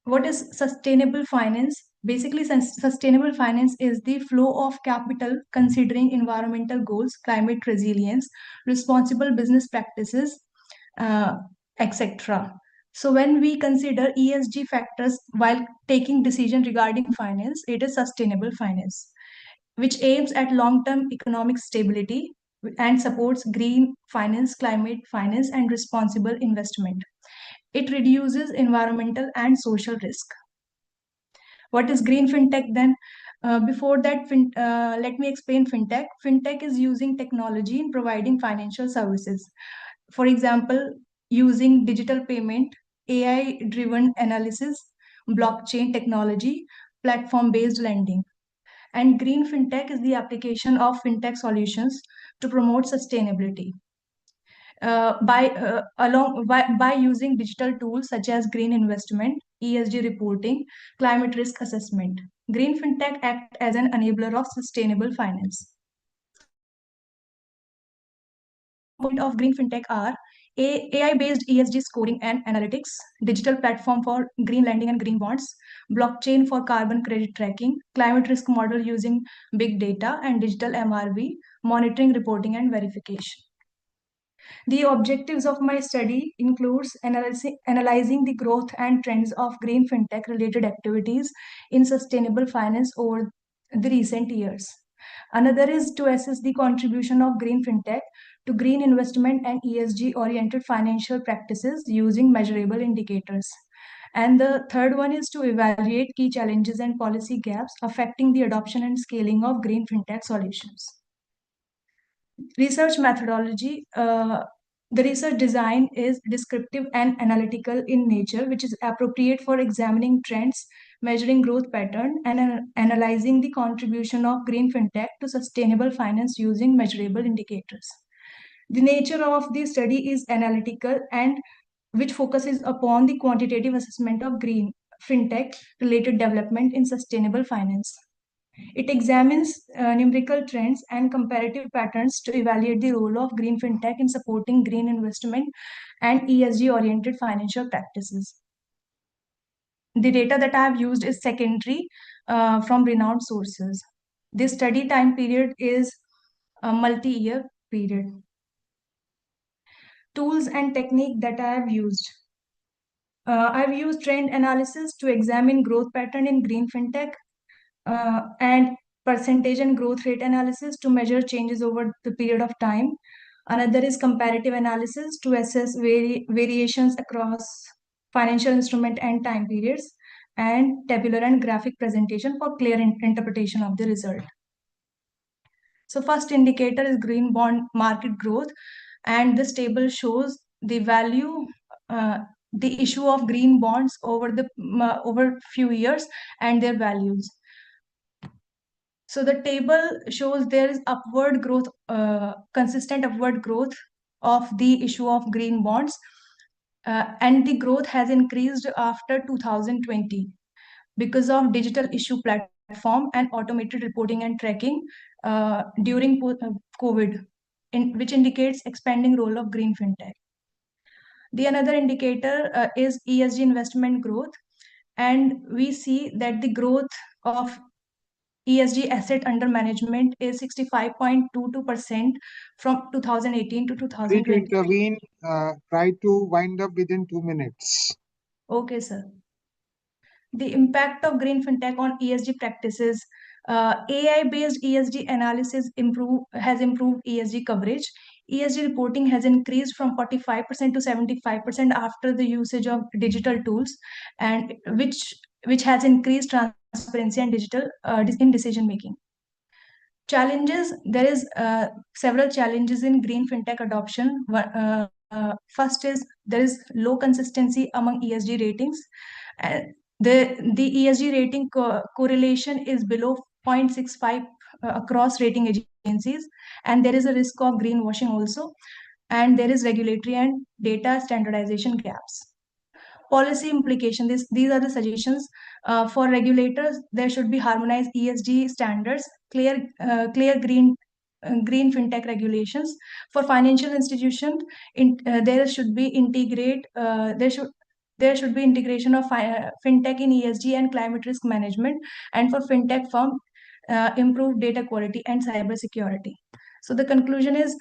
What is sustainable finance? Basically, sustainable finance is the flow of capital considering environmental goals, climate resilience, responsible business practices, etc. So when we consider ESG factors while taking decision regarding finance, it is sustainable finance, which aims at long-term economic stability and supports green finance, climate finance, and responsible investment. It reduces environmental and social risk. What is green fintech then? Before that, let me explain fintech. Fintech is using technology in providing financial services. For example, using digital payment, AI-driven analysis, blockchain technology, platform-based lending. And green fintech is the application of fintech solutions to promote sustainability. By using digital tools such as green investment, ESG reporting, climate risk assessment. Green fintech act as an enabler of sustainable finance. Point of green fintech are AI-based ESG scoring and analytics, digital platform for green lending and green bonds, blockchain for carbon credit tracking, climate risk model using big data, and digital MRV, monitoring, reporting, and verification. The objectives of my study includes analyzing the growth and trends of green fintech related activities in sustainable finance over the recent years. Another is to assess the contribution of green fintech to green investment and ESG oriented financial practices using measurable indicators. And the third one is to evaluate key challenges and policy gaps affecting the adoption and scaling of green fintech solutions. Research methodology. The research design is descriptive and analytical in nature, which is appropriate for examining trends, measuring growth pattern, and analyzing the contribution of green fintech to sustainable finance using measurable indicators. The nature of the study is analytical and which focuses upon the quantitative assessment of green fintech related development in sustainable finance. It examines numerical trends and comparative patterns to evaluate the role of green fintech in supporting green investment and ESG-oriented financial practices. The data that I have used is secondary from renowned sources. This study time period is a multi-year period. Tools and technique that I have used. I've used trend analysis to examine growth pattern in green fintech and percentage and growth rate analysis to measure changes over the period of time. Another is comparative analysis to assess variations across financial instrument and time periods, and tabular and graphic presentation for clear interpretation of the result. So first indicator is green bond market growth, and this table shows the value, the issue of green bonds over few years and their values. So the table shows there is upward growth, consistent upward growth of the issue of green bonds, and the growth has increased after 2020 because of digital issue platform and automated reporting and tracking during COVID, which indicates expanding role of green fintech. The another indicator is ESG investment growth, and we see that the growth of ESG asset under management is 65.22% from 2018 to 2020. Sorry to intervene. Try to wind up within 2 minutes. Okay, sir. The impact of green fintech on ESG practices. AI-based ESG analysis has improved ESG coverage. ESG reporting has increased from 45% to 75% after the usage of digital tools, and which has increased transparency and digital in decision making. Challenges. There is several challenges in green fintech adoption. First is there is low consistency among ESG ratings. The ESG rating correlation is below 0.65 across rating agencies, and there is a risk of greenwashing also, and there is regulatory and data standardization gaps. Policy implication. These are the suggestions for regulators. There should be harmonized ESG standards, clear green fintech regulations. For financial institutions, there should be there should be integration of fintech in ESG and climate risk management, and for fintech firm, improve data quality and cyber security. So the conclusion is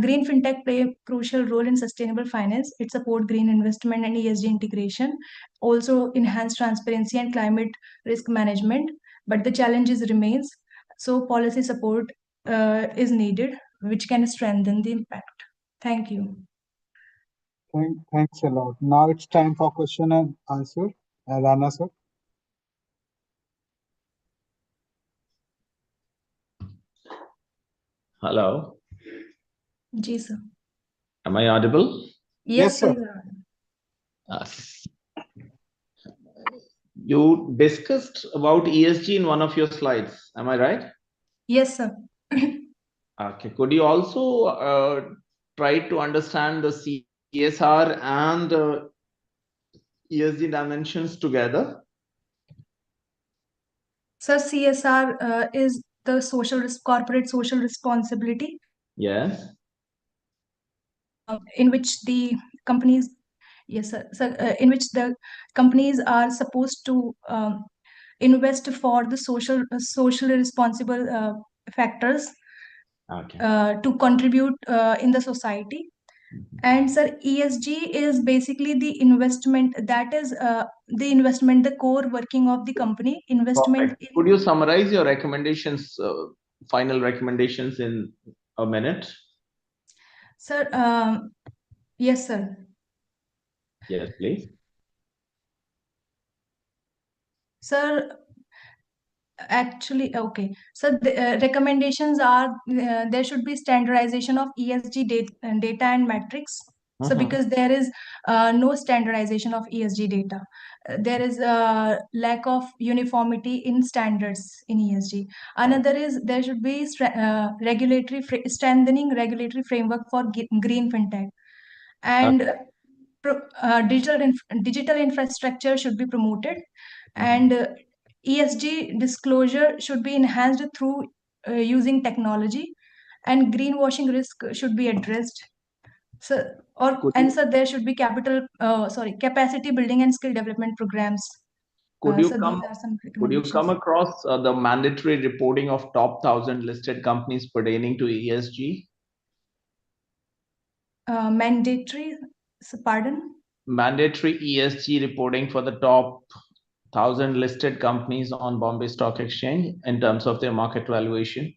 green fintech play a crucial role in sustainable finance. It supports green investment and ESG integration, also enhance transparency and climate risk management. But the challenges remains. So policy support is needed, which can strengthen the impact. Thank you. Thanks a lot. Now it's time for question and answer. Rana sir. Hello, Ji, sir. am I audible? Yes, sir. sir. You discussed about ESG in one of your slides, am I right? Yes, sir. Okay, could you also try to understand the CSR and ESG dimensions together? Sir, CSR is the corporate social responsibility, Yes. in which the companies, yes, sir, in which the companies are supposed to invest for the socially responsible factors Okay. to contribute in the society. And sir, ESG is basically the investment, that is the investment, the core working of the company, investment Perfect. Could you summarize your recommendations, final recommendations in a minute? Sir, yes, sir. Yes, please. Sir, actually, okay. So the recommendations are there should be standardization of ESG data and metrics. So because there is no standardization of ESG data, there is a lack of uniformity in standards in ESG. Another is there should be strengthening regulatory framework for green fintech, and digital infrastructure should be promoted, and ESG disclosure should be enhanced through using technology, and greenwashing risk should be addressed. So, so there should be capacity building and skill development programs. Could you So come? these are some Could you come recommendations. across the mandatory reporting of top 1,000 listed companies pertaining to ESG? Mandatory, pardon? Mandatory ESG reporting for the top 1,000 listed companies on Bombay Stock Exchange in terms of their market valuation?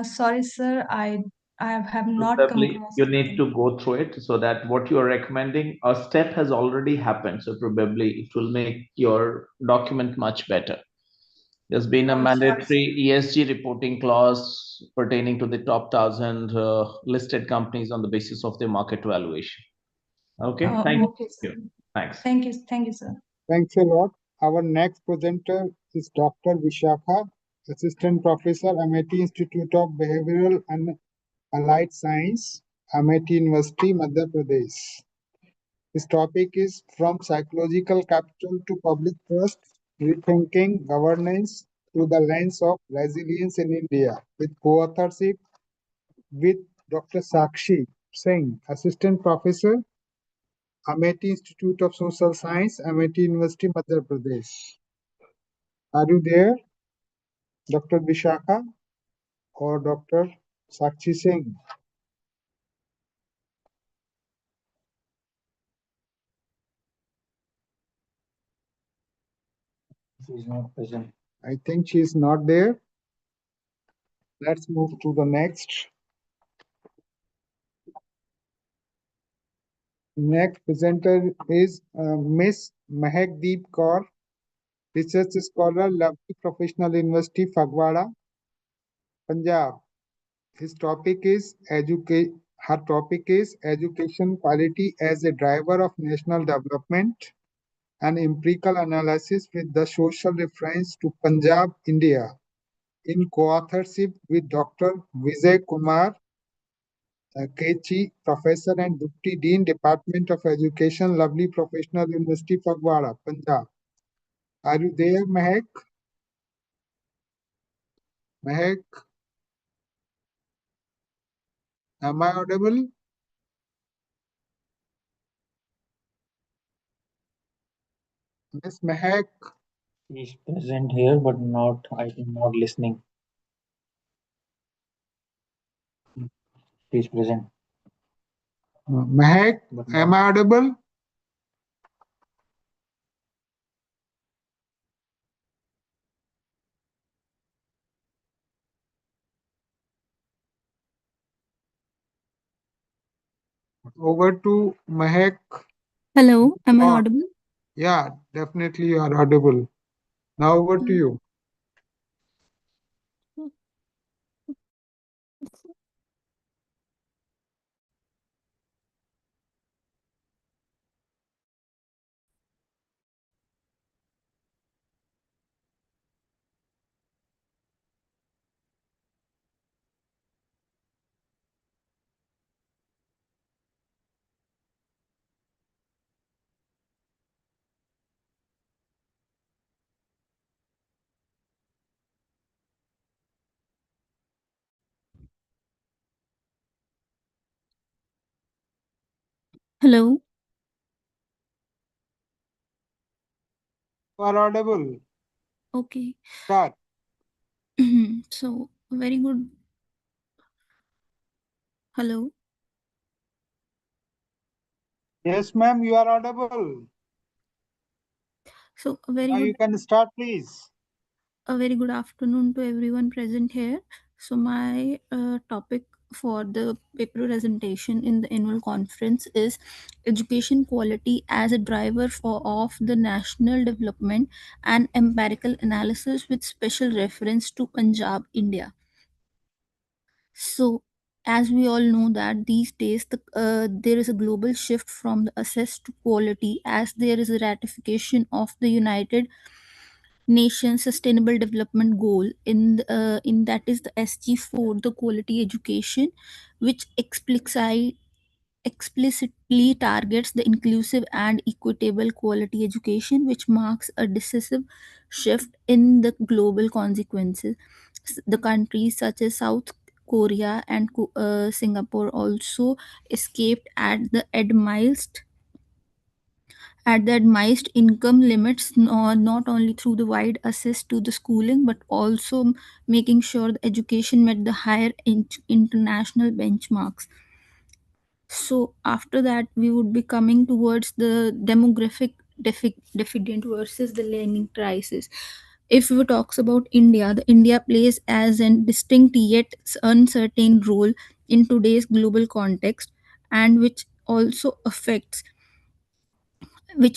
Sorry, sir, I have not come Probably across. you need to go through it so that what you are recommending, a step has already happened. So probably it will make your document much better. There's been a mandatory ESG reporting clause pertaining to the top 1,000 listed companies on the basis of their market valuation. Okay, thank you. Thanks. Thank you, sir. Thanks a lot. Our next presenter is Dr. Vishakha, Assistant Professor, Amity Institute of Behavioral and Allied Science, Amity University, Madhya Pradesh. His topic is From Psychological Capital to Public Trust, Rethinking Governance Through the Lens of Resilience in India, with co-authorship with Dr. Sakshi Singh, Assistant Professor, Amity Institute of Social Science, Amity University, Madhya Pradesh. Are you there, Dr. Vishakha or Dr. Sakshi Singh? She's not present. I think she is not there. Let's move to the next. Next presenter is Miss Mahekdeep Kaur, Research Scholar, Lovely Professional University, Fagwara, Punjab. Her topic is education quality as a driver of national development, and empirical analysis with the social reference to Punjab, India, in co-authorship with Dr. Vijay Kumar Kechi, Professor and Deputy Dean, Department of Education, Lovely Professional University, Fagwara, Punjab. Are you there, Mahek? Mahek? Am I audible? Miss Mehak, He is present here, but not, I think, not listening. He is present, Mehak, but am not. I audible? Over to Mehak. Hello, am I Or- audible? Yeah, definitely you are audible. Now over to you. Hello. You are audible. Okay. Start. So, very good. Hello. Yes, ma'am, you are audible. So, a very Now you good can start, please. a very good afternoon to everyone present here. So, my topic for the paper presentation in the annual conference is education quality as a driver for of the national development and empirical analysis with special reference to Punjab, India. So, as we all know that these days there is a global shift from the assess to quality as there is a ratification of the United Nations Sustainable Development Goal in that is the SG4, the quality education, which explicitly targets the inclusive and equitable quality education, which marks a decisive shift in the global consequences. The countries such as South Korea and Singapore also escaped at the advised income limits, not only through the wide access to the schooling but also making sure the education met the higher international benchmarks. So after that, we would be coming towards the demographic deficit versus the learning crisis. If we talks about India, the India plays as an distinct yet uncertain role in today's global context, and which also affects the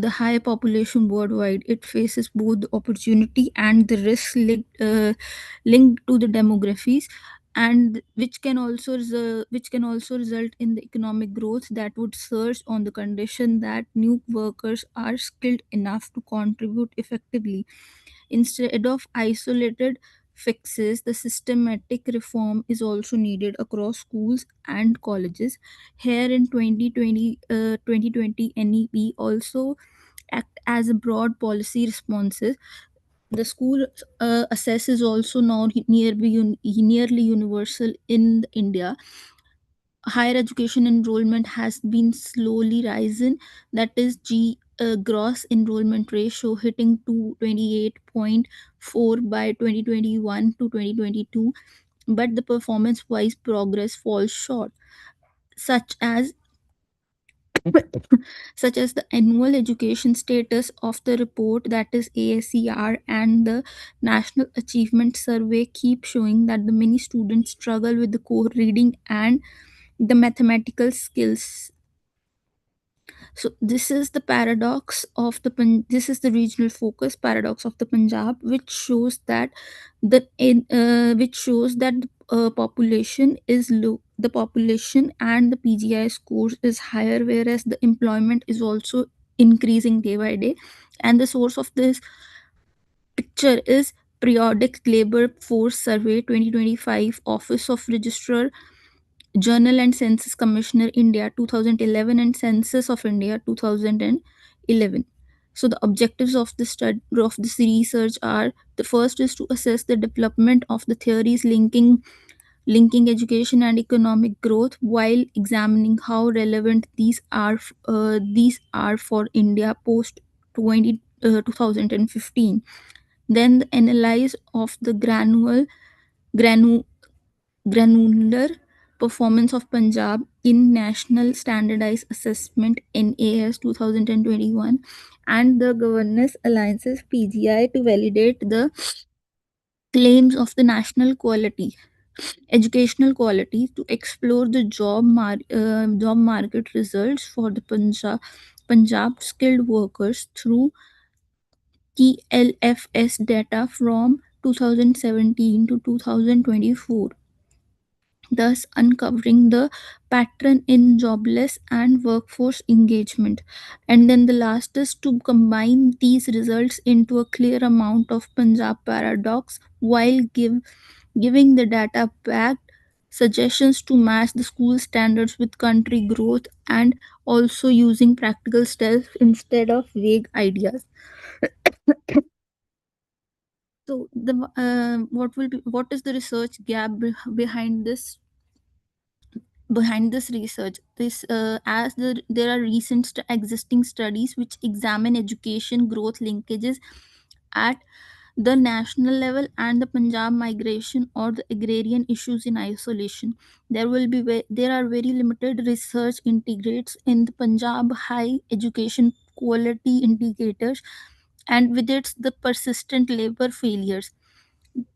the high population worldwide. It faces both the opportunity and the risk linked to the demographies, and which can also result in the economic growth that would surge on the condition that new workers are skilled enough to contribute effectively. Instead of isolated fixes, the systematic reform is also needed across schools and colleges. Here in 2020 NEP also act as a broad policy responses. The school assess is also now nearly universal in India. Higher education enrollment has been slowly rising, that is gross enrollment ratio hitting to 28.4 by 2021 to 2022, but the performance wise progress falls short, such as such as the annual education status of the report, that is ASER, and the national achievement survey keep showing that the many students struggle with the core reading and the mathematical skills. So this is the paradox of this is the regional focus paradox of the Punjab, which shows that population is low. The population and the PGI scores is higher, whereas the employment is also increasing day by day. And the source of this picture is periodic labor force survey 2025, Office of Registrar Journal and Census Commissioner India 2011, and Census of India 2011. So the objectives of this research are: the first is to assess the development of the theories linking linking education and economic growth while examining how relevant these are for India post 2015. Then the analysis of the granular performance of Punjab in National Standardized Assessment NAS 2021 and the Governance Alliance's PGI to validate the claims of the national educational quality, to explore the job market results for the Punjab skilled workers through TLFS data from 2017 to 2024, thus uncovering the pattern in jobless and workforce engagement. And then the last is to combine these results into a clear amount of Punjab paradox while giving the data backed suggestions to match the school standards with country growth, and also using practical steps instead of vague ideas. So what is the research gap behind this research? There are recent existing studies which examine education growth linkages at the national level and the Punjab migration or the agrarian issues in isolation. There are very limited research integrates in the Punjab high education quality indicators, and with its the persistent labor failures.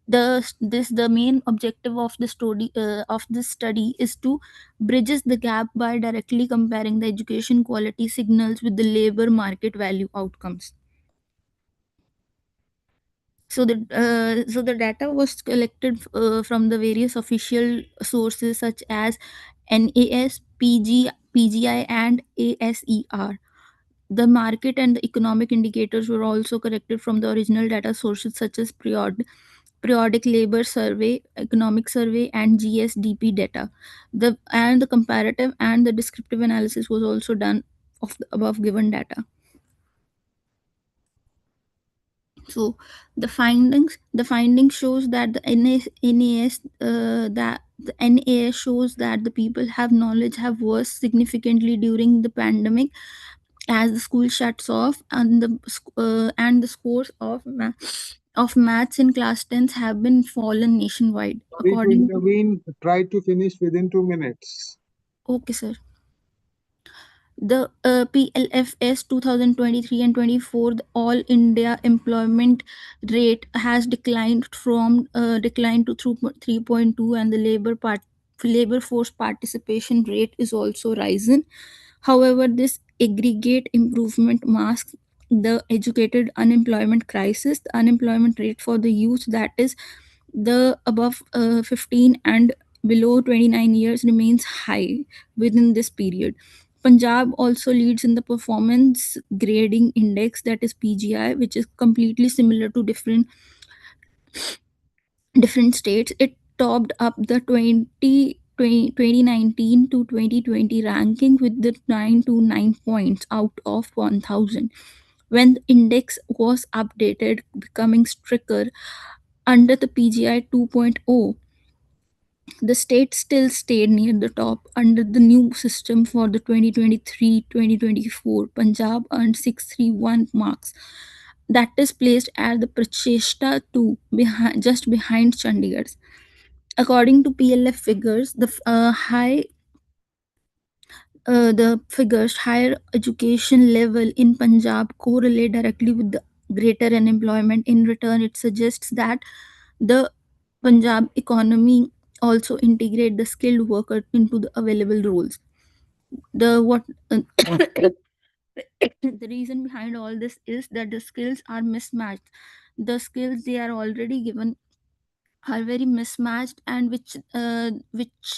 The main objective of this study is to bridges the gap by directly comparing the education quality signals with the labor market value outcomes. So the data was collected from the various official sources such as NAS, PGI, and ASER. The market and the economic indicators were also collected from the original data sources such as periodic labor survey, economic survey, and GSDP data. The comparative and the descriptive analysis was also done of the above given data. So the findings shows that the NAS shows that the people have worsened significantly during the pandemic as the school shuts off, and the scores of maths in class 10s have been fallen nationwide. Sorry to According to intervene. Try to finish within 2 minutes. okay, sir. The PLFS 2023 and 24, the All India Employment Rate has declined to 3.2, and the labor force participation rate is also risen. However, this aggregate improvement masks the educated unemployment crisis. The unemployment rate for the youth, that is the above 15 and below 29 years, remains high within this period. Punjab also leads in the performance grading index, that is PGI, which is completely similar to different states. It topped up the 2019 to 2020 ranking with the 929 points out of 1000. When the index was updated, becoming stricter under the PGI 2.0, the state still stayed near the top. Under the new system for the 2023-2024, Punjab earned 631 marks. That is placed at the Pracheshta 2, just behind Chandigarh. According to PLF figures, the higher education level in Punjab correlate directly with the greater unemployment. In return, it suggests that the Punjab economy also integrate the skilled worker into the available roles. The reason behind all this is that the skills are mismatched. The skills they are already given are very mismatched, and which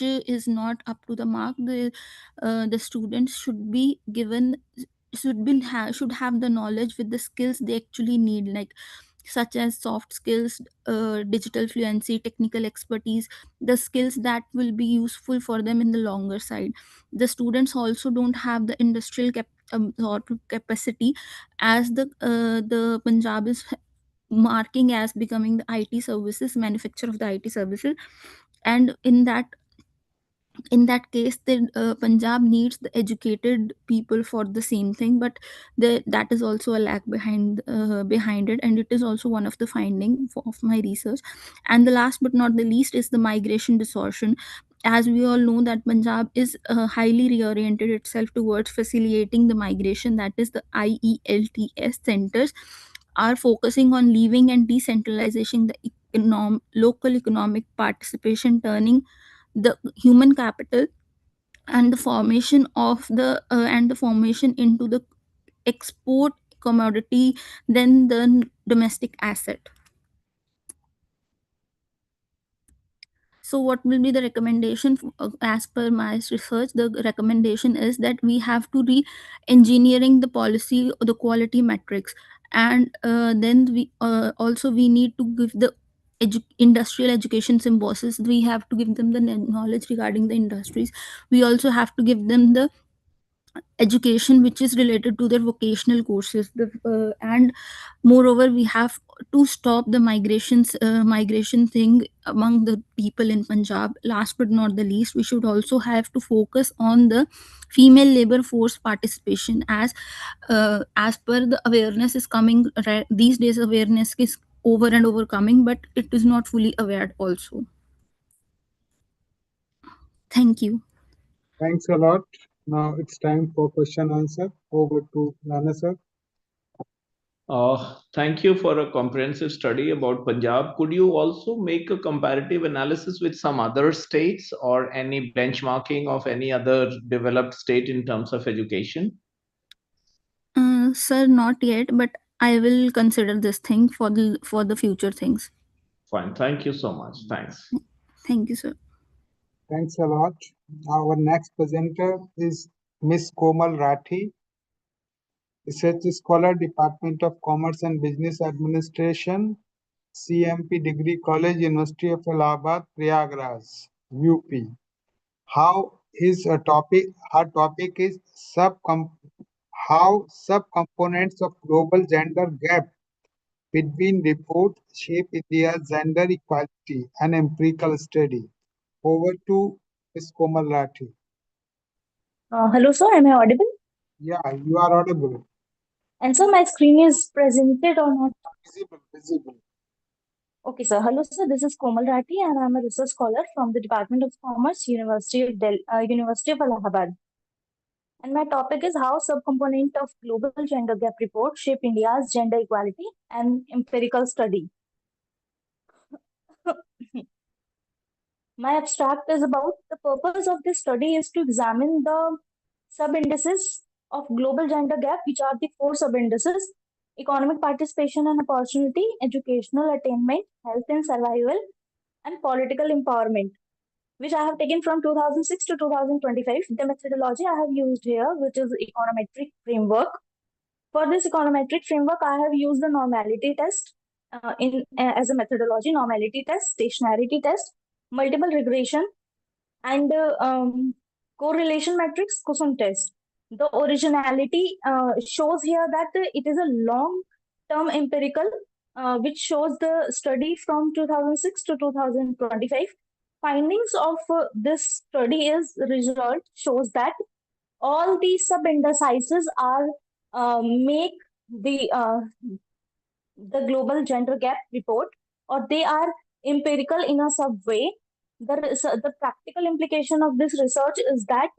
is not up to the mark. The students should be given should have the knowledge with the skills they actually need, like such as soft skills, digital fluency, technical expertise, the skills that will be useful for them in the longer side. The students also don't have the industrial capacity, as the Punjab is marking as becoming the IT services manufacturer of the IT services. and in that case, the Punjab needs the educated people for the same thing, but that is also a lag behind it, and it is also one of the finding of my research. And the last but not the least is the migration distortion. As we all know that Punjab is highly reoriented itself towards facilitating the migration, that is the IELTS centers are focusing on leaving and decentralization the local economic participation, turning the human capital and the formation into the export commodity than the domestic asset. So what will be the recommendation as per my research? The recommendation is that we have to re-engineering the policy, the quality metrics, and then we need to give the industrial education symbiosis. We have to give them the knowledge regarding the industries. We also have to give them the education which is related to their vocational courses. And moreover, we have to stop the migration thing among the people in Punjab. Last but not the least, we should also have to focus on the female labor force participation, as per the awareness is coming these days. Awareness is over and over coming, but it is not fully aware also. Thank you. Thanks a lot. Now it's time for question answer. Over to Rana sir. Thank you for a comprehensive study about Punjab. Could you also make a comparative analysis with some other states or any benchmarking of any other developed state in terms of education? Sir, not yet, but I will consider this thing for the future things. Fine. Thank you so much. Thanks. Thank you, sir. Thanks a lot. Our next presenter is Miss Komal Rathi, Research Scholar, Department of Commerce and Business Administration, CMP Degree College, University of Allahabad, Prayagraj, UP. Her topic is how subcomponents of global gender gap between report shape India's gender equality, an empirical study. Over to Ms. Komal Rathi. Hello, sir. Am I audible? Yeah, you are audible. And so my screen is presented or not? Visible. Okay, sir. Hello, sir. This is Komal Rathi, and I'm a research scholar from the Department of Commerce, University of Allahabad. And my topic is how subcomponent of global gender gap report shape India's gender equality, an empirical study. My abstract is about the purpose of this study is to examine the sub-indices of global gender gap, which are the 4 sub-indices: economic participation and opportunity, educational attainment, health and survival, and political empowerment, which I have taken from 2006 to 2025. The methodology I have used here, which is econometric framework. For this econometric framework, I have used the normality test as a methodology: normality test, stationarity test, multiple regression, and correlation matrix Kusum test. The originality shows here that it is a long-term empirical, which shows the study from 2006 to 2025. Findings of this study result shows that all these sub-indices are make the global gender gap report, or they are empirical in a sub-way. The practical implication of this research is that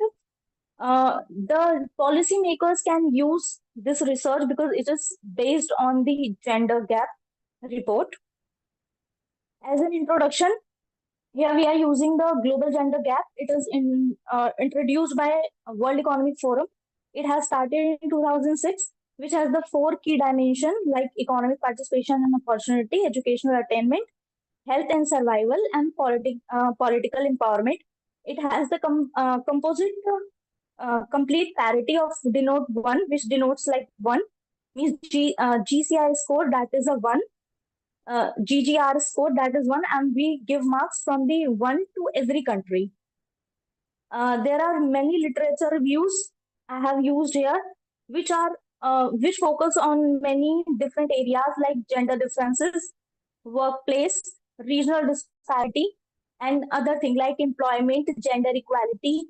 the policymakers can use this research because it is based on the gender gap report. As an introduction, here we are using the global gender gap. It is introduced by World Economic Forum. It has started in 2006, which has the 4 key dimensions like economic participation and opportunity, educational attainment, health and survival, and political empowerment. It has the composite complete parity of denote 1, which denotes like 1, means GCI score, that is a 1, GGR score, that is 1, and we give marks from the 1 to every country. There are many literature reviews I have used here, which focus on many different areas like gender differences, workplace, regional disparity, and other things like employment, gender equality,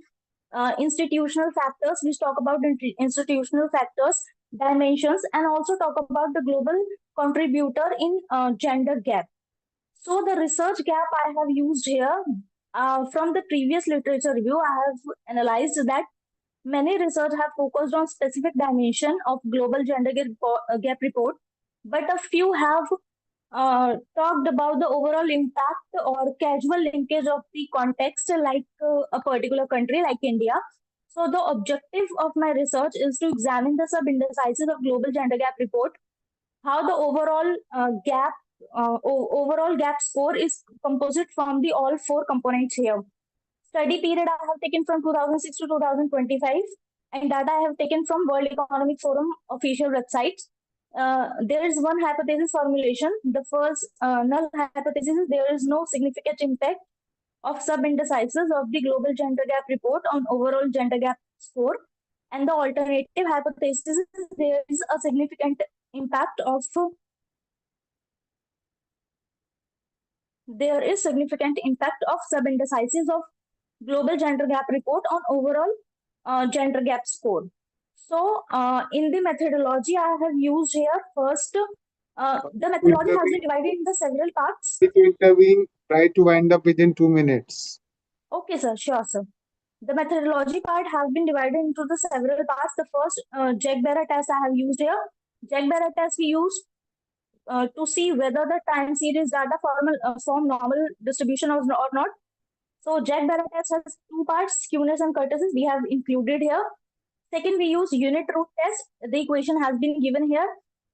institutional factors, which talk about institutional factors, dimensions, and also talk about the global contributor in gender gap. So the research gap I have used here, from the previous literature review, I have analyzed that many research have focused on specific dimension of global gender gap report, but a few have talked about the overall impact or casual linkage of the context, like a particular country like India. So the objective of my research is to examine the sub-indices of global gender gap report, how the overall overall gap score is composite from the all four components here. Study period I have taken from 2006 to 2025, and data I have taken from World Economic Forum official website. There is one hypothesis formulation. The first null hypothesis is there is no significant impact of sub-indices of the global gender gap report on overall gender gap score. And the alternative hypothesis is there is a significant impact of sub-indices of global gender gap report on overall gender gap score. So in the methodology I have used here, first, the methodology has been divided into several parts. If you intervene, try to wind up within 2 minutes. Okay, sir. Sure, sir. The methodology part has been divided into the several parts. The first Jagg-Barrett test I have used here. Jagg-Barrett test we use to see whether the time series data form normal distribution or not. So Jagg-Barrett test has two parts, skewness and kurtosis. We have included here. Second, we use unit root test. The equation has been given here.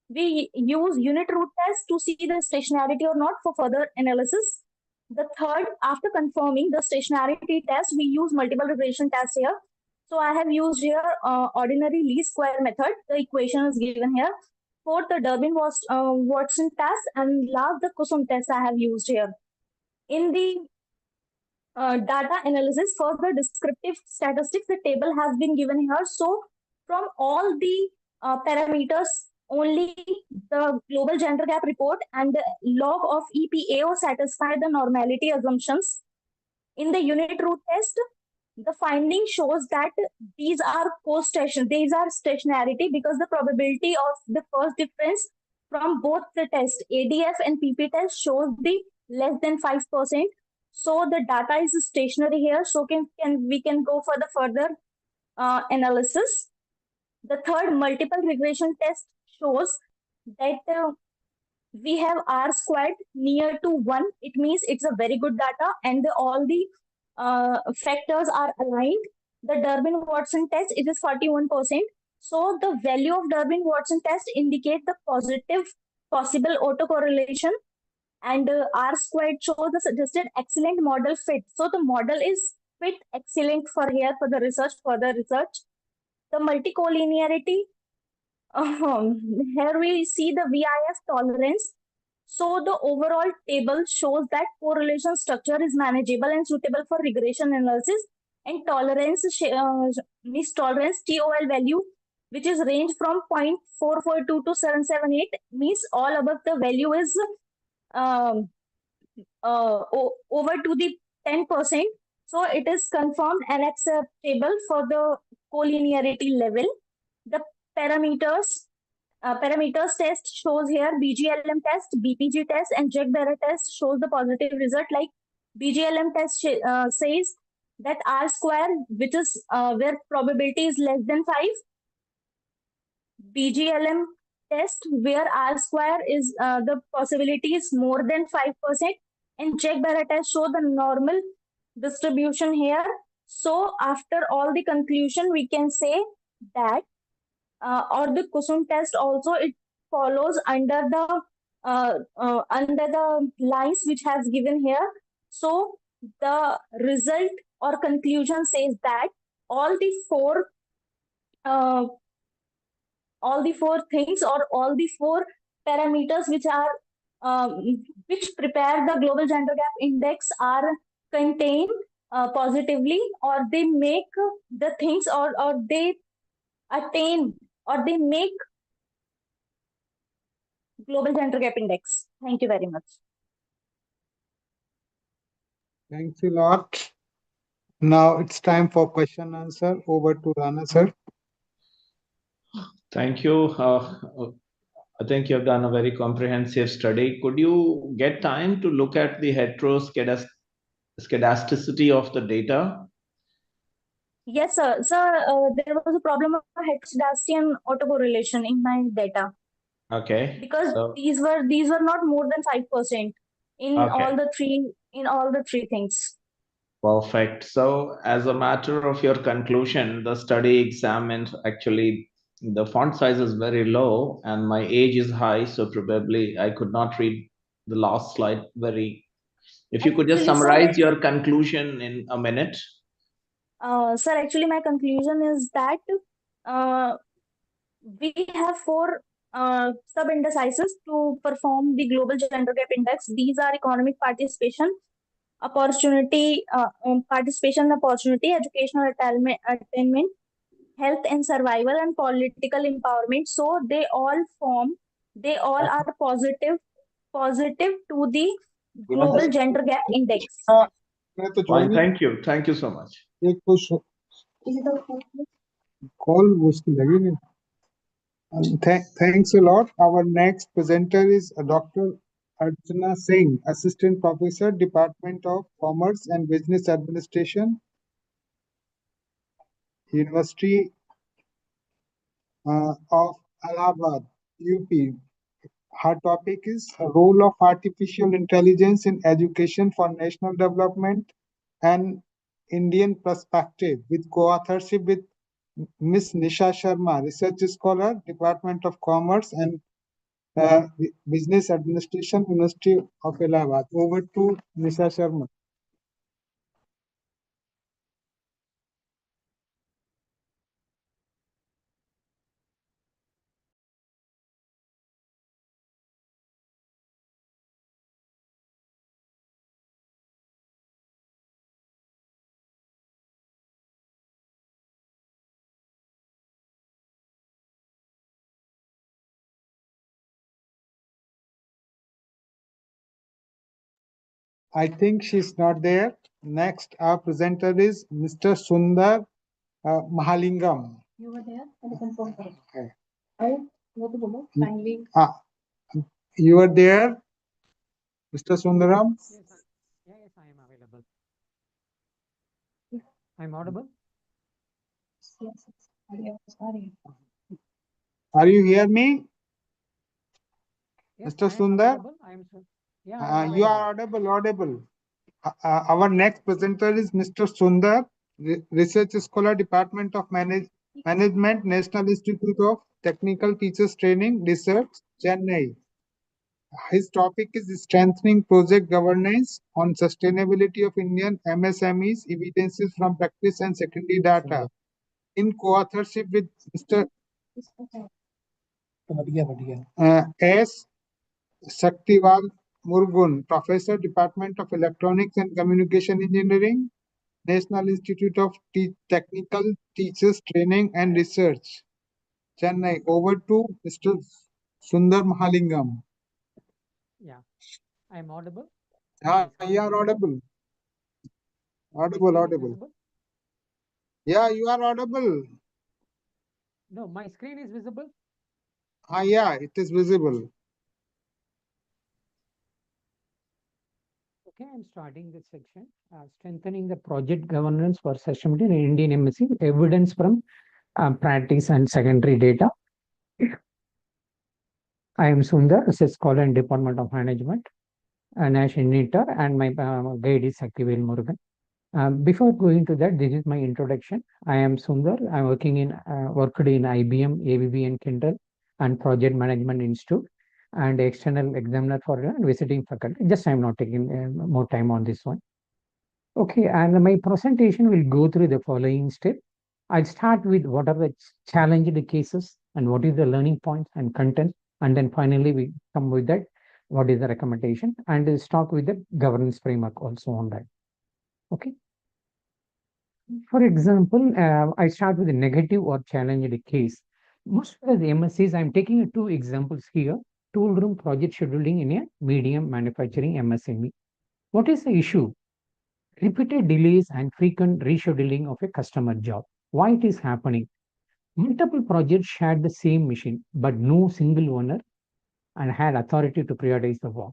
We use unit root test to see the stationarity or not for further analysis. The third, after confirming the stationarity test, we use multiple regression test here. So I have used here ordinary least square method. The equation is given here. Fourth, the Durbin-Watson test, and last, the Kusum test I have used here. In the data analysis for the descriptive statistics, the table has been given here. So from all the parameters, only the global gender gap report and the log of EPAO satisfy the normality assumptions. In the unit root test, the finding shows that these are stationarity because the probability of the first difference from both the test, ADF and PP test, shows the less than 5%. So the data is stationary here. So we can go for the further analysis. The third, multiple regression test shows that we have R squared near to 1. It means it's a very good data, and all the factors are aligned. The Durbin-Watson test, it is 41%. So the value of Durbin-Watson test indicate the positive possible autocorrelation, and R squared shows the suggested excellent model fit. So the model is fit excellent for here for the further research. The multicollinearity, here we see the VIF tolerance. So the overall table shows that correlation structure is manageable and suitable for regression analysis, and tolerance means tolerance TOL value, which is range from 0.442 to 778, means all above the value is over to the 10%. So it is confirmed and acceptable for the collinearity level. The parameters test shows here BGLM test, BPG test, and Jagg-Barrett test shows the positive result. Like BGLM test says that R square, which is where probability is less than 5. BGLM test where R square is the possibility is more than 5%, and Jagg-Barrett test show the normal distribution here. So after all the conclusion, we can say that or the Kusum test also, it follows under the lines which has given here. So the result or conclusion says that all the four things or all the four parameters which are which prepare the global gender gap index are contained positively, or they make the things or they attain or they make global gender gap index. Thank you very much. Thanks a lot. Now it's time for question answer. Over to Rana sir. Thank you. I think you have done a very comprehensive study. Could you get time to look at the heteroscedasticity of the data? Yes, sir. Sir, there was a problem of heteroscedasticity and autocorrelation in my data Okay. because So, these were not more than 5% in okay. all the three things. Perfect. So, as a matter of your conclusion, the study examined actually the font size is very low and my age is high, so probably I could not read the last slide very. If you could just Actually, sir, summarize your conclusion in a minute. Sir, actually, my conclusion is that we have four sub-indices to perform the Global Gender Gap Index. These are economic participation, opportunity, educational attainment, health and survival, and political empowerment. So they all are positive to the Global Gender Gap Index. Fine. Thank you. Thank you so much. एक कुछ call उसकी लगी नहीं. Thanks a lot. Our next presenter is Dr. Archana Singh, Assistant Professor, Department of Commerce and Business Administration, University of Allahabad, UP. Her topic is Role of Artificial Intelligence in Education for National Development and Indian Perspective, with co-authorship with Ms. Nisha Sharma, Research Scholar, Department of Commerce and Business Administration, University of Allahabad. Over to Nisha Sharma. I think she's not there. Next, our presenter is Mr. Sundar Mahalingam. You were there? Okay. Kindly. You are there, Mr. Sundaram? Yes, I am available. I'm audible? Yes. Sorry. Are you hear me? Yes, Mr. I am Sundar? available. I am yeah. You are audible. Our next presenter is Mr. Sundar, Research Scholar, Department of Management, National Institute of Technical Teachers Training, Research, Chennai. His topic is Strengthening Project Governance on Sustainability of Indian MSMEs, Evidences from Practice and Secondary Data, in co-authorship with Mr. S. Saktival Murugan, Professor, Department of Electronics and Communication Engineering, National Institute of Technical Teachers Training and Research, Chennai. Over to Mr. Sundar Mahalingam. Yeah. I'm audible. You are audible. Audible. Yeah, you are audible. No, my screen is visible. Yeah, it is visible. Okay, I'm starting this section. Strengthening the project governance for sustainability in Indian MSc, evidence from practice and secondary data. I am Sundar, Research Scholar in Department of Management, National Editor, and my guide is Saktivel Murugan. Before going to that, this is my introduction. I am Sundar. I'm worked in IBM, ABB, and Kindle, and Project Management Institute, and external examiner for visiting faculty. Just I'm not taking more time on this one. Okay, and my presentation will go through the following step. I'll start with what are the challenged cases and what is the learning points and content, and then finally we come with that, what is the recommendation, and we'll start with the governance framework also on that. Okay. For example, I start with a negative or challenged case. Most of the MSCs, I'm taking two examples here. Tool room project scheduling in a medium manufacturing MSME. What is the issue? repeated delays and frequent rescheduling of a customer job. Why it is happening? Multiple projects shared the same machine, but no single owner and had authority to prioritize the work.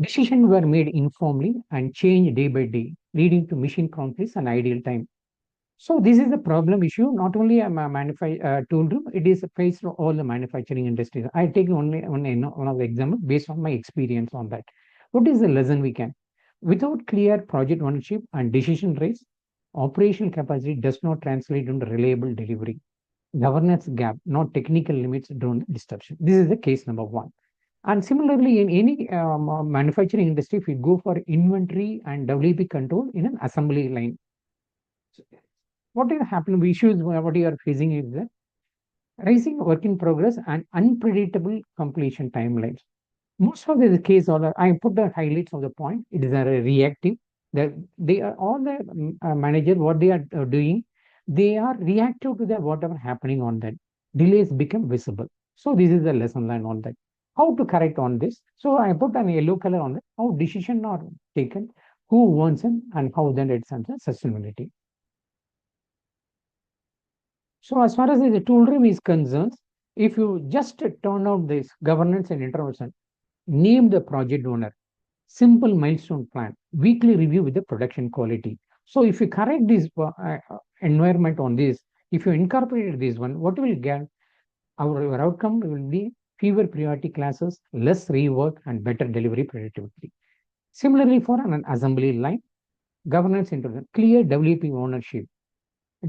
Decisions were made informally and changed day by day, leading to machine conflicts and ideal time. So this is a problem issue, not only a tool room, it is faced to all the manufacturing industries. I take only one of the examples based on my experience on that. What is the lesson we can? Without clear project ownership and decision rights, operational capacity does not translate into reliable delivery. Governance gap, not technical limits, don't disruption. This is the case number one. And similarly, in any manufacturing industry, if we go for inventory and WP control in an assembly line, what will happen? Issues what you are facing is that rising work in progress and unpredictable completion timelines. Most of the case, I put the highlights of the point. It is a reactive. They are all the manager what they are doing. They are reactive to the whatever happening on that. Delays become visible. So this is the lesson learned on that. How to correct on this? So I put an yellow color on that. How decisions are taken, who owns them, and how then it's under sustainability. So as far as the tool room is concerned, if you just turn out this governance and intervention, name the project owner, simple milestone plan, weekly review with the production quality. So if you correct this environment on this, if you incorporate this one, what will get? Our outcome will be fewer priority classes, less rework, and better delivery productivity. Similarly, for an assembly line, governance intervention, clear WP ownership,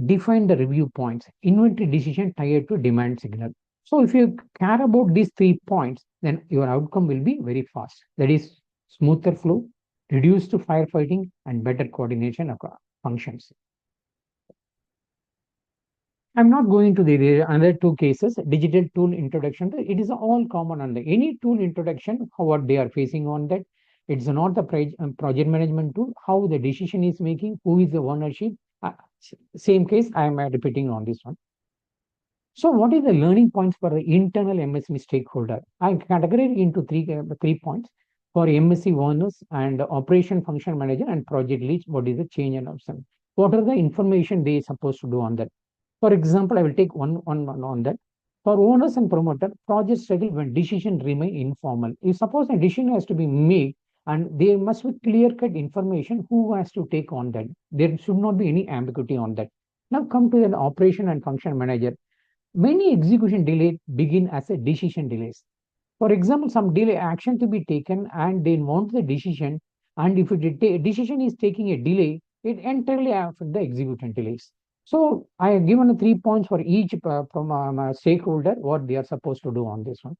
define the review points, inventory decision tied to demand signal. So if you care about these 3 points, then your outcome will be very fast. That is smoother flow, reduced firefighting, and better coordination of functions. I'm not going to the other 2 cases, digital tool introduction. It is all common on the any tool introduction, what they are facing on that. It's not the project management tool, how the decision is making, who is the ownership. Same case, I am repeating on this one. So what is the learning points for the internal MSME stakeholder? I categorize into three points. For MSC owners and operation function manager and project leads, what is the change and option? What are the information they are supposed to do on that? For example, I will take one on that. For owners and promoter, project struggle when decision remain informal. If suppose a decision has to be made, and there must be clear-cut information who has to take on that. There should not be any ambiguity on that. Now come to an operation and function manager. Many execution delays begin as a decision delays. For example, some delay action to be taken and they want the decision, and if the decision is taking a delay, it entirely affects the execution delays. So I have given 3 points for each from stakeholder, what they are supposed to do on this one.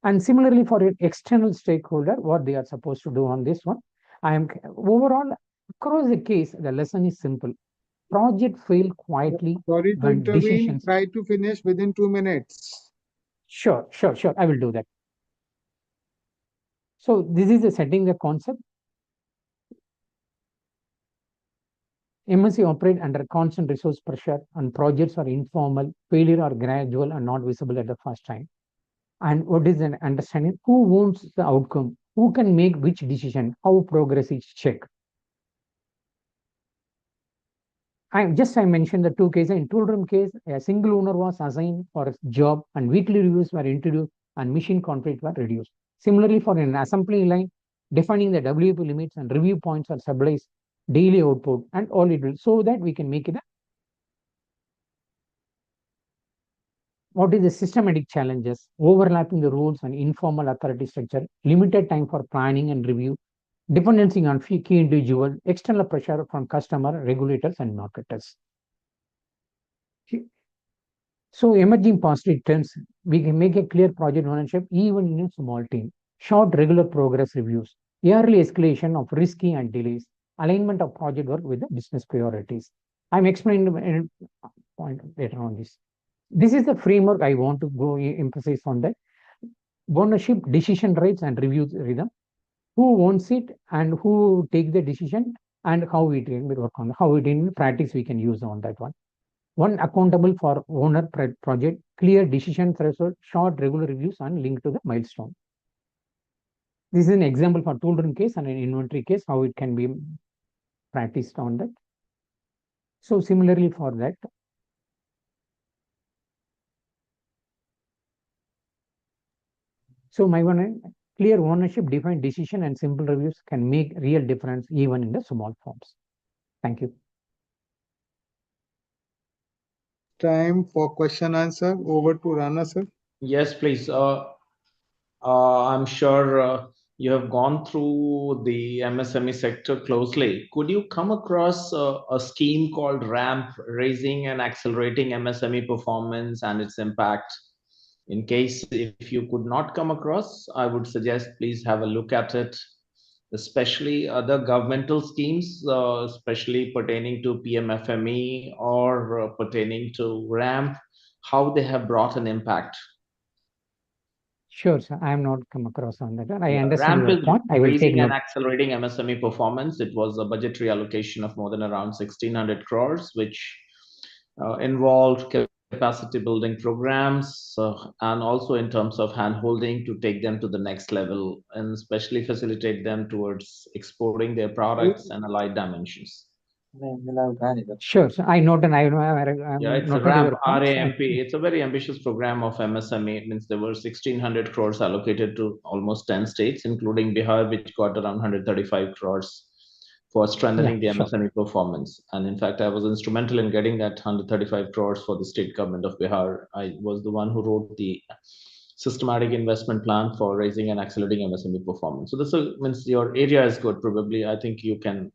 And similarly for an external stakeholder, what they are supposed to do on this one. I am overall across the case, the lesson is simple. Project fail quietly. Sorry to intervene. Try to finish within 2 minutes. Sure. I will do that. So this is the setting the concept. MSC operate under constant resource pressure and projects are informal, failure are gradual and not visible at the first time. And what is an understanding? Who owns the outcome? Who can make which decision? How progress is checked? I mentioned the 2 cases. In tool room case, a single owner was assigned for a job and weekly reviews were introduced and machine conflict were reduced. Similarly, for an assembly line, defining the WP limits and review points are stabilized, daily output and all it will, so that we can make it. What is the systematic challenges? Overlapping the roles and informal authority structure, limited time for planning and review, dependency on key individual, external pressure from customer, regulators, and marketers. So emerging positive trends, we can make a clear project ownership even in a small team. Short regular progress reviews, yearly escalation of risky and delays, alignment of project work with the business priorities. I'm explaining a point later on this. This is the framework I want to go emphasize on that. Ownership, decision rights, and review rhythm. Who owns it and who take the decision and how it will work on, how it in practice we can use on that one. One accountable for owner project, clear decision threshold, short regular reviews and link to the milestone. This is an example for tool room case and an inventory case, how it can be practiced on that. So similarly for that, so my one clear ownership, defined decision, and simple reviews can make real difference even in the small firms. Thank you. Time for question answer. Over to Rana, sir. Yes, please. I'm sure you have gone through the MSME sector closely. Could you come across a scheme called RAMP, Raising and Accelerating MSME Performance and its Impact? In case if you could not come across, I would suggest please have a look at it, especially other governmental schemes, especially pertaining to PMFME or pertaining to RAMP, how they have brought an impact. Sure, sir. I have not come across on that. I Yeah, understand RAMP your is point. I will take raising and note. accelerating MSME performance. It was a budgetary allocation of more than around 1,600 crores, which involved capacity building programs and also in terms of hand-holding to take them to the next level and especially facilitate them towards exporting their products and allied dimensions. Sure, so I note and I Yeah, it's a noted RAMP, your points. RAMP. It's a very ambitious program of MSME. It means there were 1,600 crores allocated to almost 10 states, including Bihar, which got around 135 crores for strengthening the MSME performance. And in fact, I was instrumental in getting that 135 crores for the state government of Bihar. I was the one who wrote the systematic investment plan for raising and accelerating MSME performance. So this means your area is good. Probably, I think you can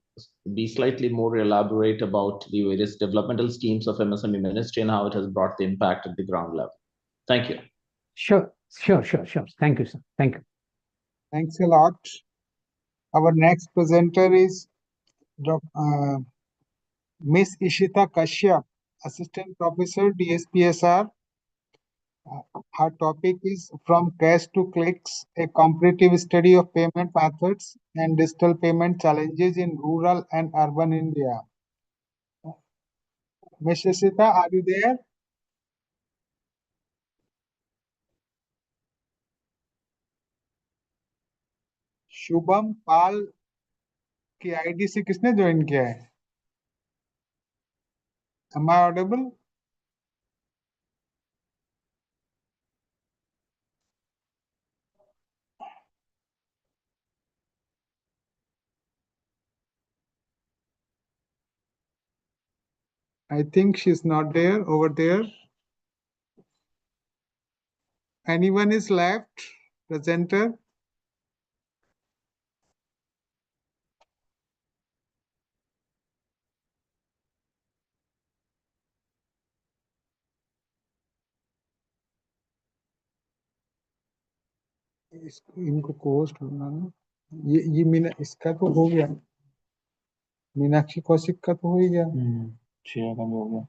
be slightly more elaborate about the various developmental schemes of MSME Ministry and how it has brought the impact at the ground level. Thank you. Sure. Thank you, sir. Thank you. Thanks a lot. Our next presenter is Miss Ishita Kashyap, Assistant Professor, DSPSR. Her topic is From Cash to Clicks, a comparative study of payment methods and digital payment challenges in rural and urban India. Miss Ishita, are you there? Shubham पाल की ID से किसने join किया है? Am I audible? I think she's not there over there. Anyone is left? Presenter? इनको coast होना ना ये मीना इसका तो हो गया मीनाक्षी कौशिक का तो हो ही गया श्रेया का हो गया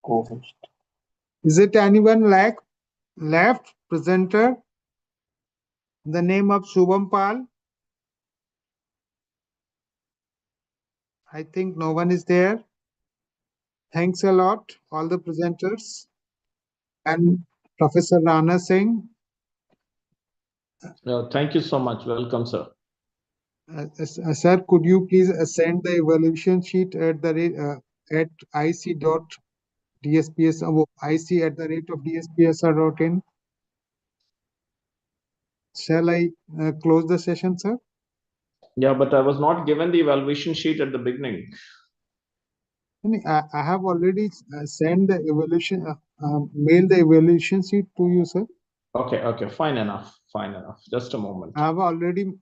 co-host. Is it anyone left presenter? The name of Shubham Pal? I think no one is there. Thanks a lot, all the presenters and Professor Rana Singh. Thank you so much. Welcome, sir. Sir, could you please send the evaluation sheet at the rate at ic.dsps ic@dspsr.in? Shall I close the session, sir? Yeah, but I was not given the evaluation sheet at the beginning. I have already sent the evaluation, mailed the evaluation sheet to you, sir. Okay, fine enough. Just a moment. I have already.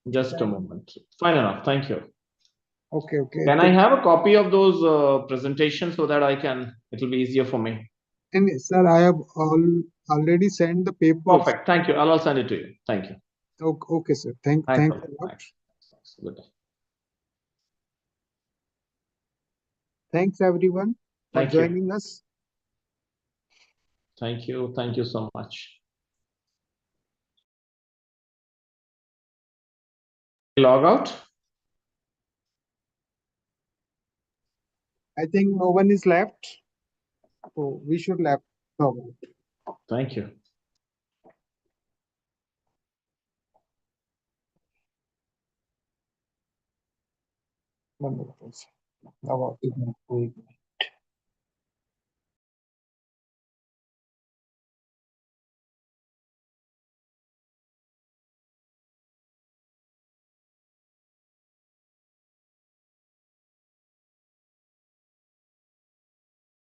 Just a moment. Fine enough. Thank you. Okay. Can I have a copy of those presentations so that it'll be easier for me? And sir, I have already sent the papers. Perfect. Thank you. I'll send it to you. Thank you. Okay, sir. Thanks a lot. Thanks. Good day. Thanks everyone for joining us. Thank you. Thank you so much. Log out. I think no one is left. So we should left. No. Thank you. Wonderful. About it.